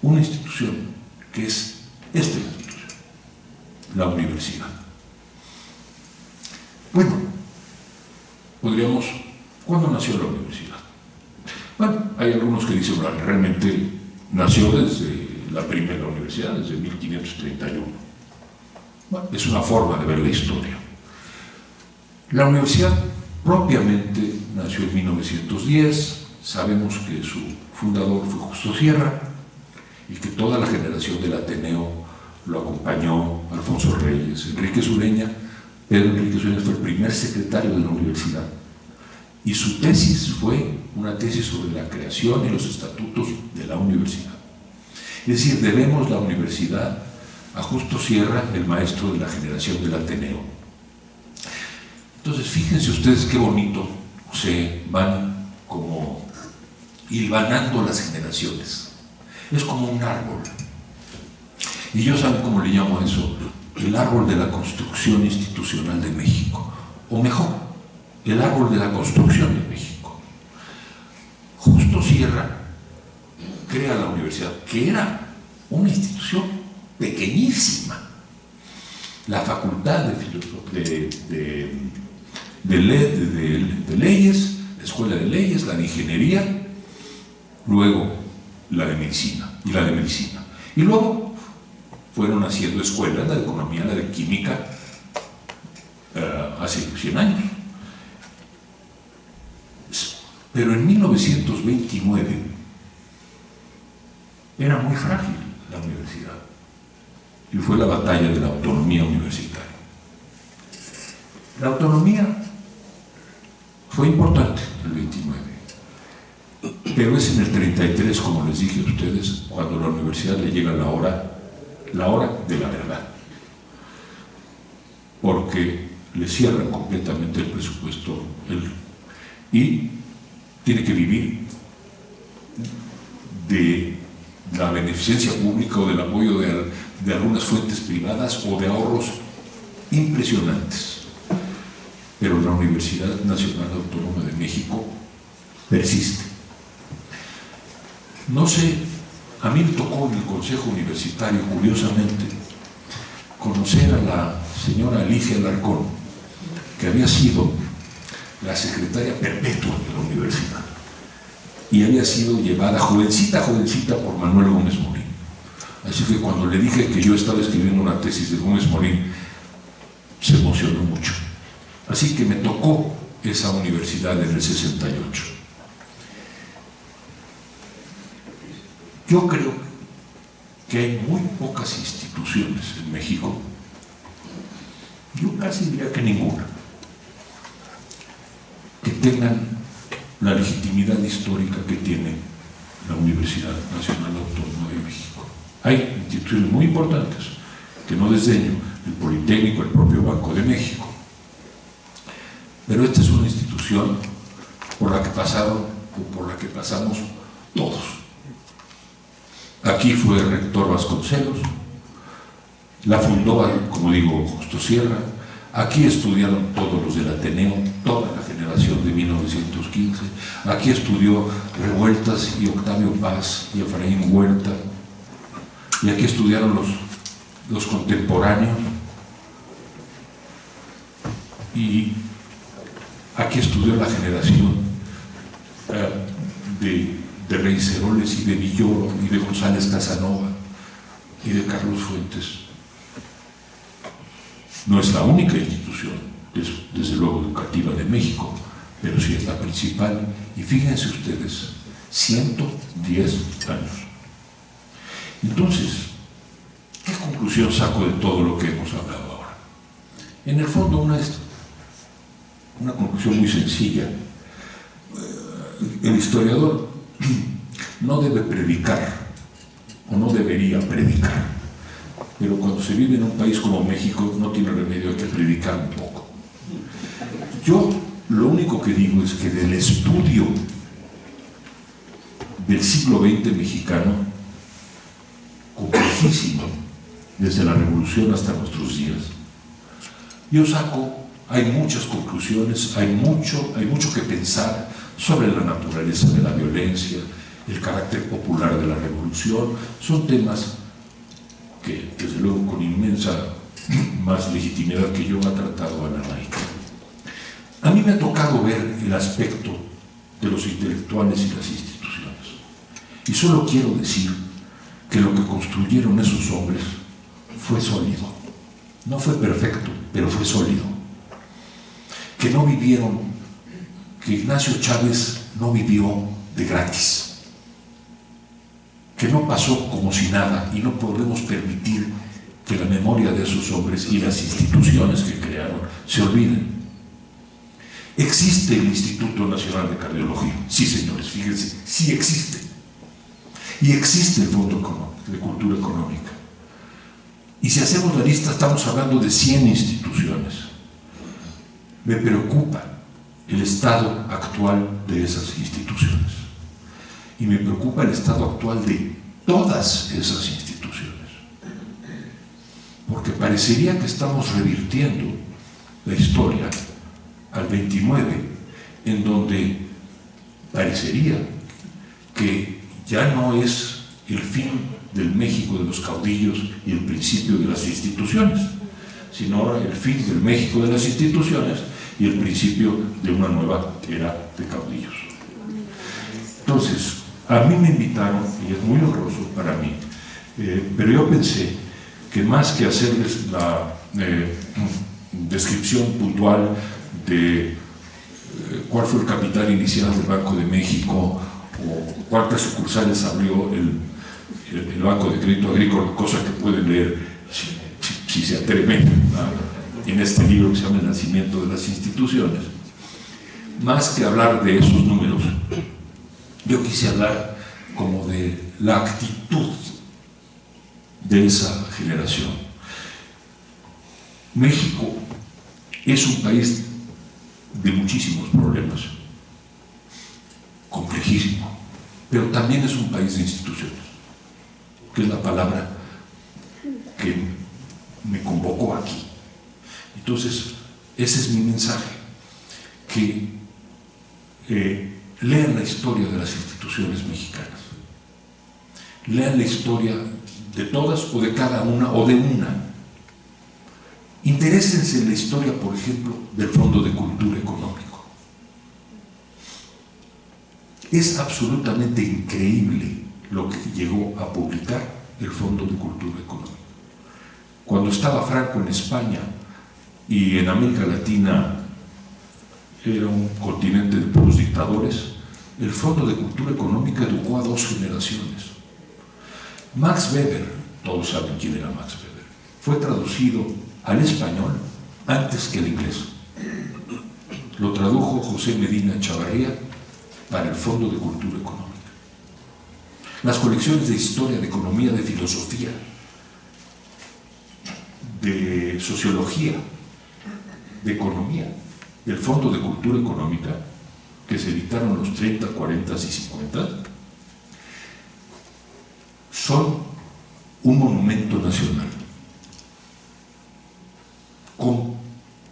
una institución que es esta institución, la universidad. Bueno, podríamos, ¿cuándo nació la universidad? Bueno, hay algunos que dicen, bueno, realmente nació desde la primera universidad, desde 1531. Bueno, es una forma de ver la historia. La universidad propiamente nació en 1910, sabemos que su fundador fue Justo Sierra y que toda la generación del Ateneo lo acompañó, Alfonso Reyes, Enrique Sureña. Pedro Enrique Sureña fue el primer secretario de la universidad y su tesis fue una tesis sobre la creación y los estatutos de la universidad. Es decir, debemos la universidad a Justo Sierra, el maestro de la generación del Ateneo. Entonces, fíjense ustedes qué bonito se van como hilvanando las generaciones. Es como un árbol. Y yo, ¿saben cómo le llamo a eso? El árbol de la construcción institucional de México. O mejor, el árbol de la construcción de México. Justo Sierra crea la universidad, que era una institución pequeñísima. La facultad de leyes, la escuela de leyes, la de ingeniería, luego la de medicina y la de medicina. Y luego fueron haciendo escuelas, la de economía, la de química, hace 100 años. Pero en 1929 era muy frágil la universidad y fue la batalla de la autonomía universitaria. La autonomía fue importante en el 29, pero es en el 33, como les dije a ustedes, cuando a la universidad le llega la hora de la verdad, porque le cierran completamente el presupuesto y tiene que vivir de la beneficencia pública o del apoyo de algunas fuentes privadas o de ahorros impresionantes. Pero la Universidad Nacional Autónoma de México persiste. No sé, a mí me tocó en el Consejo Universitario, curiosamente, conocer a la señora Alicia Alarcón, que había sido la secretaria perpetua de la universidad y había sido llevada jovencita por Manuel Gómez Morín. Así que cuando le dije que yo estaba escribiendo una tesis de Gómez Morín, se emocionó mucho. Así que me tocó esa universidad en el 68. Yo creo que hay muy pocas instituciones en México, yo casi diría que ninguna, que tengan la legitimidad histórica que tiene la Universidad Nacional Autónoma de México. Hay instituciones muy importantes, que no desdeño, el Politécnico, el propio Banco de México. Pero esta es una institución por la que pasaron o por la que pasamos todos. Aquí fue el rector Vasconcelos, la fundó, como digo, Justo Sierra. Aquí estudiaron todos los del Ateneo, toda la generación de 1915. Aquí estudió Revueltas y Octavio Paz y Efraín Huerta. Y aquí estudiaron los contemporáneos. Y aquí estudió la generación de Reiceroles y de Villoro y de González Casanova y de Carlos Fuentes. No es la única institución, desde luego, educativa de México, pero sí es la principal. Y fíjense ustedes, 110 años. Entonces, ¿qué conclusión saco de todo lo que hemos hablado ahora? En el fondo, una conclusión muy sencilla. El historiador no debe predicar, o no debería predicar, pero cuando se vive en un país como México no tiene remedio que predicar un poco. Yo lo único que digo es que del estudio del siglo XX mexicano, complejísimo, desde la Revolución hasta nuestros días, yo saco, hay muchas conclusiones, hay mucho que pensar sobre la naturaleza de la violencia, el carácter popular de la revolución. Son temas que, desde luego, con inmensa más legitimidad que yo, ha tratado Ana Maica. A mí me ha tocado ver el aspecto de los intelectuales y las instituciones. Y solo quiero decir que lo que construyeron esos hombres fue sólido. No fue perfecto, pero fue sólido. Que no vivieron, que Ignacio Chávez no vivió de gratis. Que no pasó como si nada, y no podemos permitir que la memoria de esos hombres y las instituciones que crearon se olviden. ¿Existe el Instituto Nacional de Cardiología? Sí, señores, fíjense, sí existe. Y existe el Fondo de Cultura Económica. Y si hacemos la lista, estamos hablando de 100 instituciones. Me preocupa el estado actual de esas instituciones. Y me preocupa el estado actual de todas esas instituciones. Porque parecería que estamos revirtiendo la historia al 29, en donde parecería que ya no es el fin del México de los caudillos y el principio de las instituciones, sino ahora el fin del México de las instituciones y el principio de una nueva era de caudillos. Entonces, a mí me invitaron, y es muy honroso para mí, pero yo pensé que más que hacerles la descripción puntual de cuál fue el capital inicial del Banco de México o cuántas sucursales abrió el Banco de Crédito Agrícola, cosa que pueden leer si se atreven en este libro que se llama El nacimiento de las instituciones. Más que hablar de esos números, yo quise hablar como de la actitud de esa generación. México es un país de muchísimos problemas, complejísimo, pero también es un país de instituciones, que es la palabra que me convocó aquí. Entonces, ese es mi mensaje, que lean la historia de las instituciones mexicanas, lean la historia de todas o de cada una o de una, Interésense en la historia, por ejemplo, del Fondo de Cultura Económico. Es absolutamente increíble lo que llegó a publicar el Fondo de Cultura Económica. Cuando estaba Franco en España y en América Latina era un continente de puros dictadores, el Fondo de Cultura Económica educó a 2 generaciones. Max Weber, todos saben quién era Max Weber, fue traducido al español antes que al inglés. Lo tradujo José Medina Chavarría para el Fondo de Cultura Económica. Las colecciones de historia, de economía, de filosofía, de sociología, de economía, del Fondo de Cultura Económica, que se editaron los 30, 40 y 50, son un monumento nacional,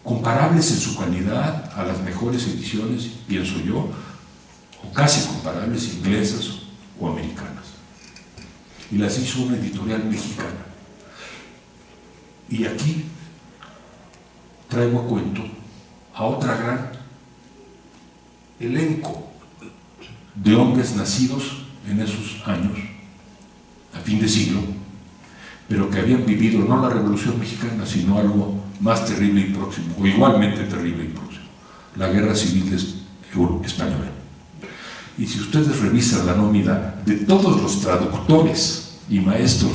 comparables en su calidad a las mejores ediciones, pienso yo, o casi comparables, inglesas o americanas. Y las hizo una editorial mexicana. Y aquí traigo a cuento a otra gran elenco de hombres nacidos en esos años, a fin de siglo, pero que habían vivido no la Revolución Mexicana, sino algo más terrible y próximo, o igualmente terrible y próximo, la Guerra Civil Española. Y si ustedes revisan la nómina de todos los traductores y maestros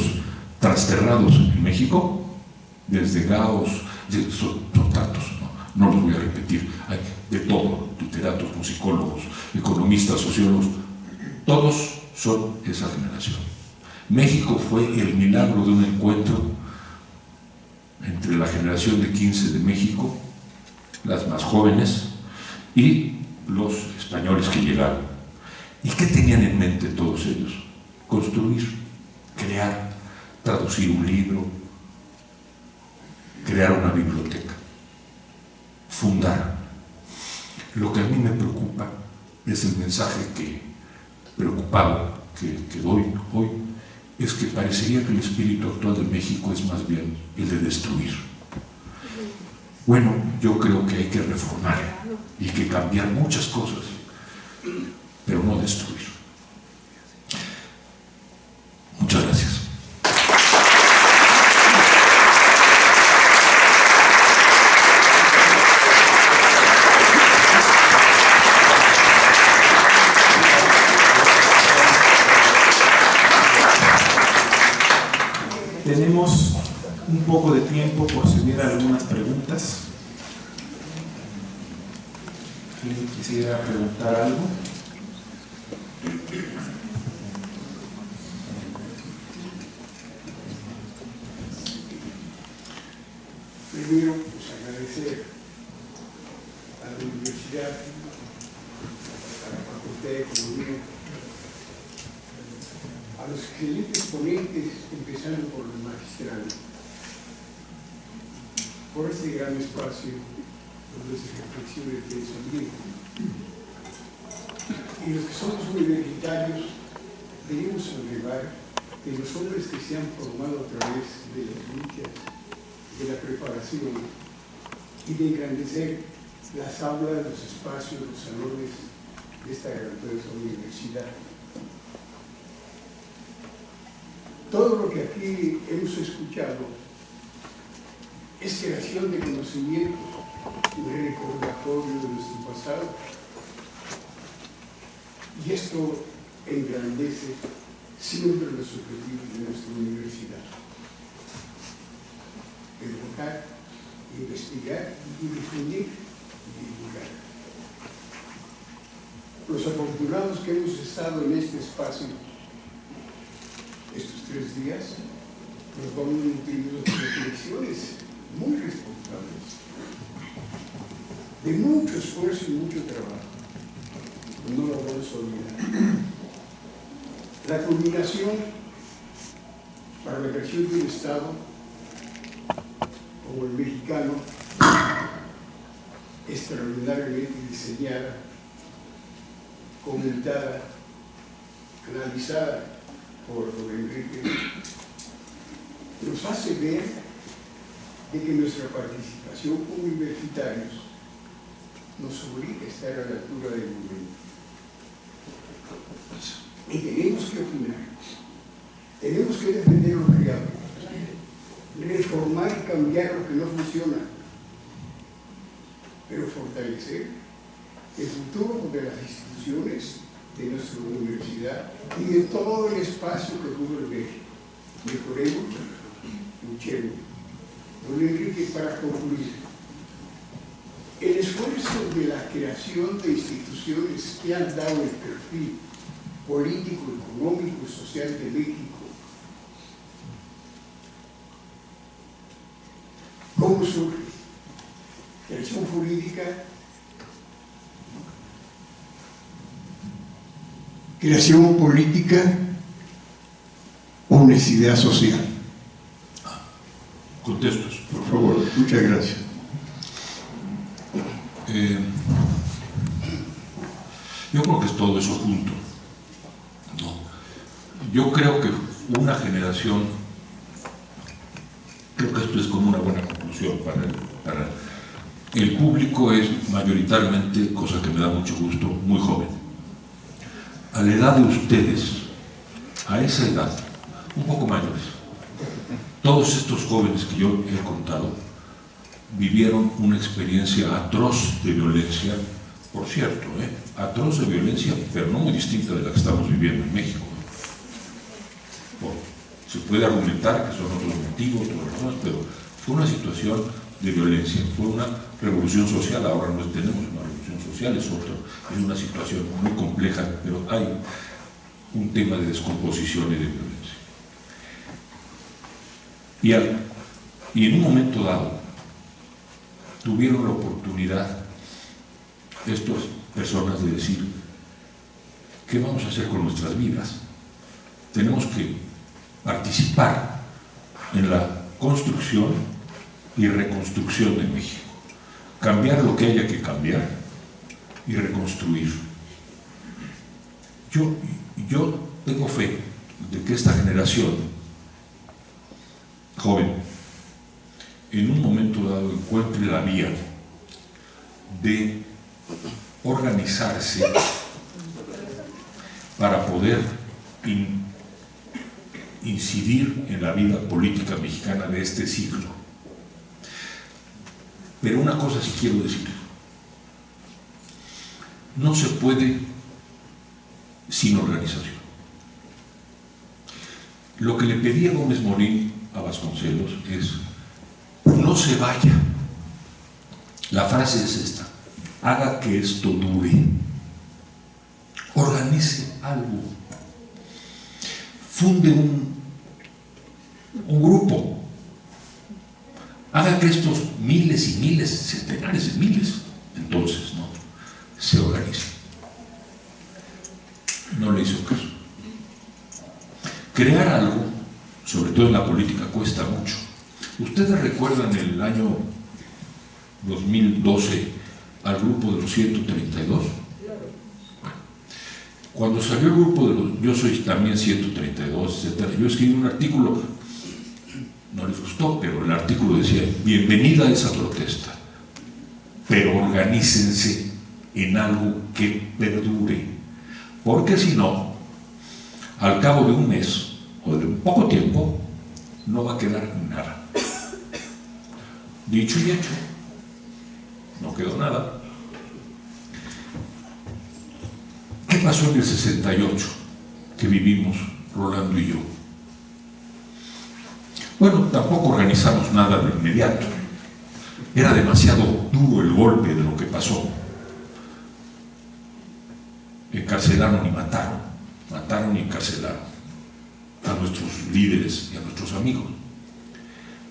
trasterrados en México, desde Gauss, son tantos, no los voy a repetir, hay de todo, literatos, musicólogos, economistas, sociólogos, todos son esa generación. México fue el milagro de un encuentro entre la generación de 15 de México, las más jóvenes, y los españoles que llegaron. ¿Y qué tenían en mente todos ellos? Construir, crear, traducir un libro, crear una biblioteca, fundar. Lo que a mí me preocupa es el mensaje preocupado que doy hoy, es que parecería que el espíritu actual de México es más bien el de destruir. Bueno, yo creo que hay que reformar y que cambiar muchas cosas, pero no destruir. Muchas gracias. Tenemos un poco de tiempo por si hubiera algunas preguntas. ¿Alguien quisiera preguntar algo? Primero, pues agradecer a la universidad, a la Facultad de Economía, a los excelentes ponentes, empezando por los magistrales, por este gran espacio donde se reflexiona el pensamiento. Y los que somos universitarios debemos observar que los hombres que se han formado a través de las luchas, de la preparación y de engrandecer las aulas, los espacios, los salones de esta grandiosa universidad. Todo lo que aquí hemos escuchado es creación de conocimiento, un recordatorio de nuestro pasado. Y esto engrandece siempre los objetivos de nuestra universidad. Educar, investigar y difundir y divulgar. Los afortunados que hemos estado en este espacio estos 3 días, nos vamos a nutrir de reflexiones muy responsables, de mucho esfuerzo y mucho trabajo. No lo vamos a olvidar. La culminación para la creación de un Estado como el mexicano, extraordinariamente diseñada, comentada, analizada por don Enrique, nos hace ver de que nuestra participación como universitarios nos obliga a estar a la altura del momento. Y tenemos que opinar, tenemos que defender lo creado, reformar y cambiar lo que no funciona, pero fortalecer el futuro de las instituciones, de nuestra universidad y de todo el espacio que cubre el México. Mejoremos, luchemos. Don Enrique, para concluir, el esfuerzo de la creación de instituciones que han dado el perfil político, económico y social de México, ¿cómo surge? Creación jurídica, creación política o necesidad social. Contestos. Por favor, muchas gracias. Yo creo que es todo eso junto, ¿no? Yo creo que una generación, creo que esto es como una buena conclusión para el público, es mayoritariamente, cosa que me da mucho gusto, muy joven. A la edad de ustedes, a esa edad, un poco mayores, todos estos jóvenes que yo he contado vivieron una experiencia atroz de violencia, por cierto, atroz de violencia, pero no muy distinta de la que estamos viviendo en México. Se puede argumentar que son otros motivos, pero fue una situación de violencia, fue una revolución social. Ahora no tenemos una revolución social, es una situación muy compleja, pero hay un tema de descomposición y de violencia. Y en un momento dado tuvieron la oportunidad estas personas de decir: ¿qué vamos a hacer con nuestras vidas? Tenemos que participar en la construcción y reconstrucción de México, cambiar lo que haya que cambiar y reconstruir. Yo tengo fe de que esta generación joven en un momento dado encuentre la vía de organizarse para poder incidir en la vida política mexicana de este siglo. Pero una cosa sí quiero decir: no se puede sin organización. Lo que le pedía Gómez Morín a Vasconcelos es: no se vaya. La frase es esta: haga que esto dure. Organice algo. Funde un grupo. Haga que estos miles y miles, centenares de miles, entonces, ¿no?, se organicen. No le hizo caso. Crear algo, sobre todo en la política, cuesta mucho. ¿Ustedes recuerdan el año 2012 al grupo de los 132? Bueno, cuando salió el grupo de los, yo soy también 132, etc., yo escribí un artículo, no les gustó, pero el artículo decía: bienvenida a esa protesta, pero organícense en algo que perdure, porque si no, al cabo de un mes o de un poco tiempo, no va a quedar nada. Dicho y hecho, no quedó nada. ¿Qué pasó en el 68 que vivimos Rolando y yo? Bueno, tampoco organizamos nada de inmediato. Era demasiado duro el golpe de lo que pasó. Encarcelaron y mataron. Mataron y encarcelaron a nuestros líderes y a nuestros amigos.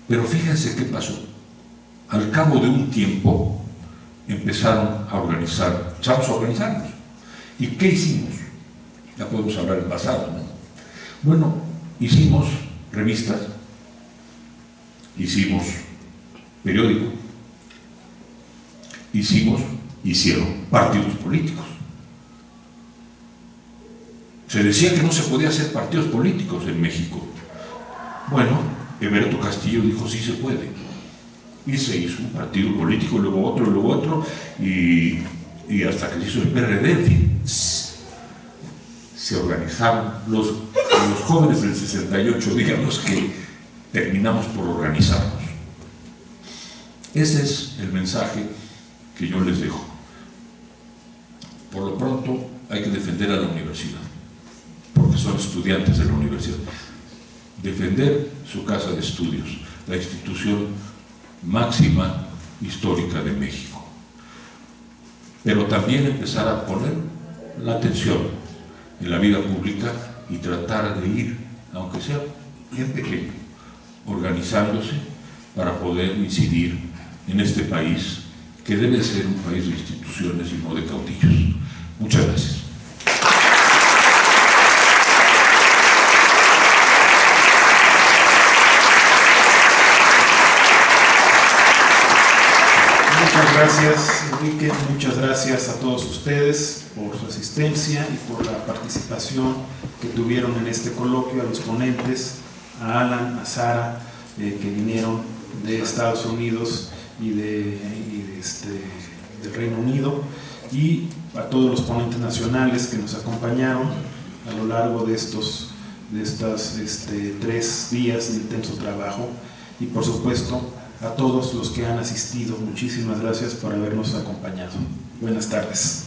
Pero fíjense qué pasó. Al cabo de un tiempo empezaron a organizar, empezamos a organizarnos. ¿Y qué hicimos? Ya podemos hablar en pasado, ¿no? Bueno, hicimos revistas, hicimos periódico, hicieron partidos políticos. Se decía que no se podía hacer partidos políticos en México. Bueno, Eberto Castillo dijo: sí se puede. Y se hizo un partido político, luego otro, y hasta que se hizo el PRD, en fin. Se organizaron los jóvenes del 68, digamos que terminamos por organizarnos. Ese es el mensaje que yo les dejo. Por lo pronto hay que defender a la universidad, porque son estudiantes de la universidad. Defender su casa de estudios, la institución máxima histórica de México. Pero también empezar a poner la atención en la vida pública y tratar de ir, aunque sea bien pequeño, organizándose para poder incidir en este país, que debe ser un país de instituciones y no de caudillos. Muchas gracias. Muchas gracias, Enrique. Muchas gracias a todos ustedes por su asistencia y por la participación que tuvieron en este coloquio, a los ponentes, a Alan, a Sara, que vinieron de Estados Unidos y del Reino Unido, y a todos los ponentes nacionales que nos acompañaron a lo largo de estas 3 días de intenso trabajo, y por supuesto a todos los que han asistido. Muchísimas gracias por habernos acompañado. Buenas tardes.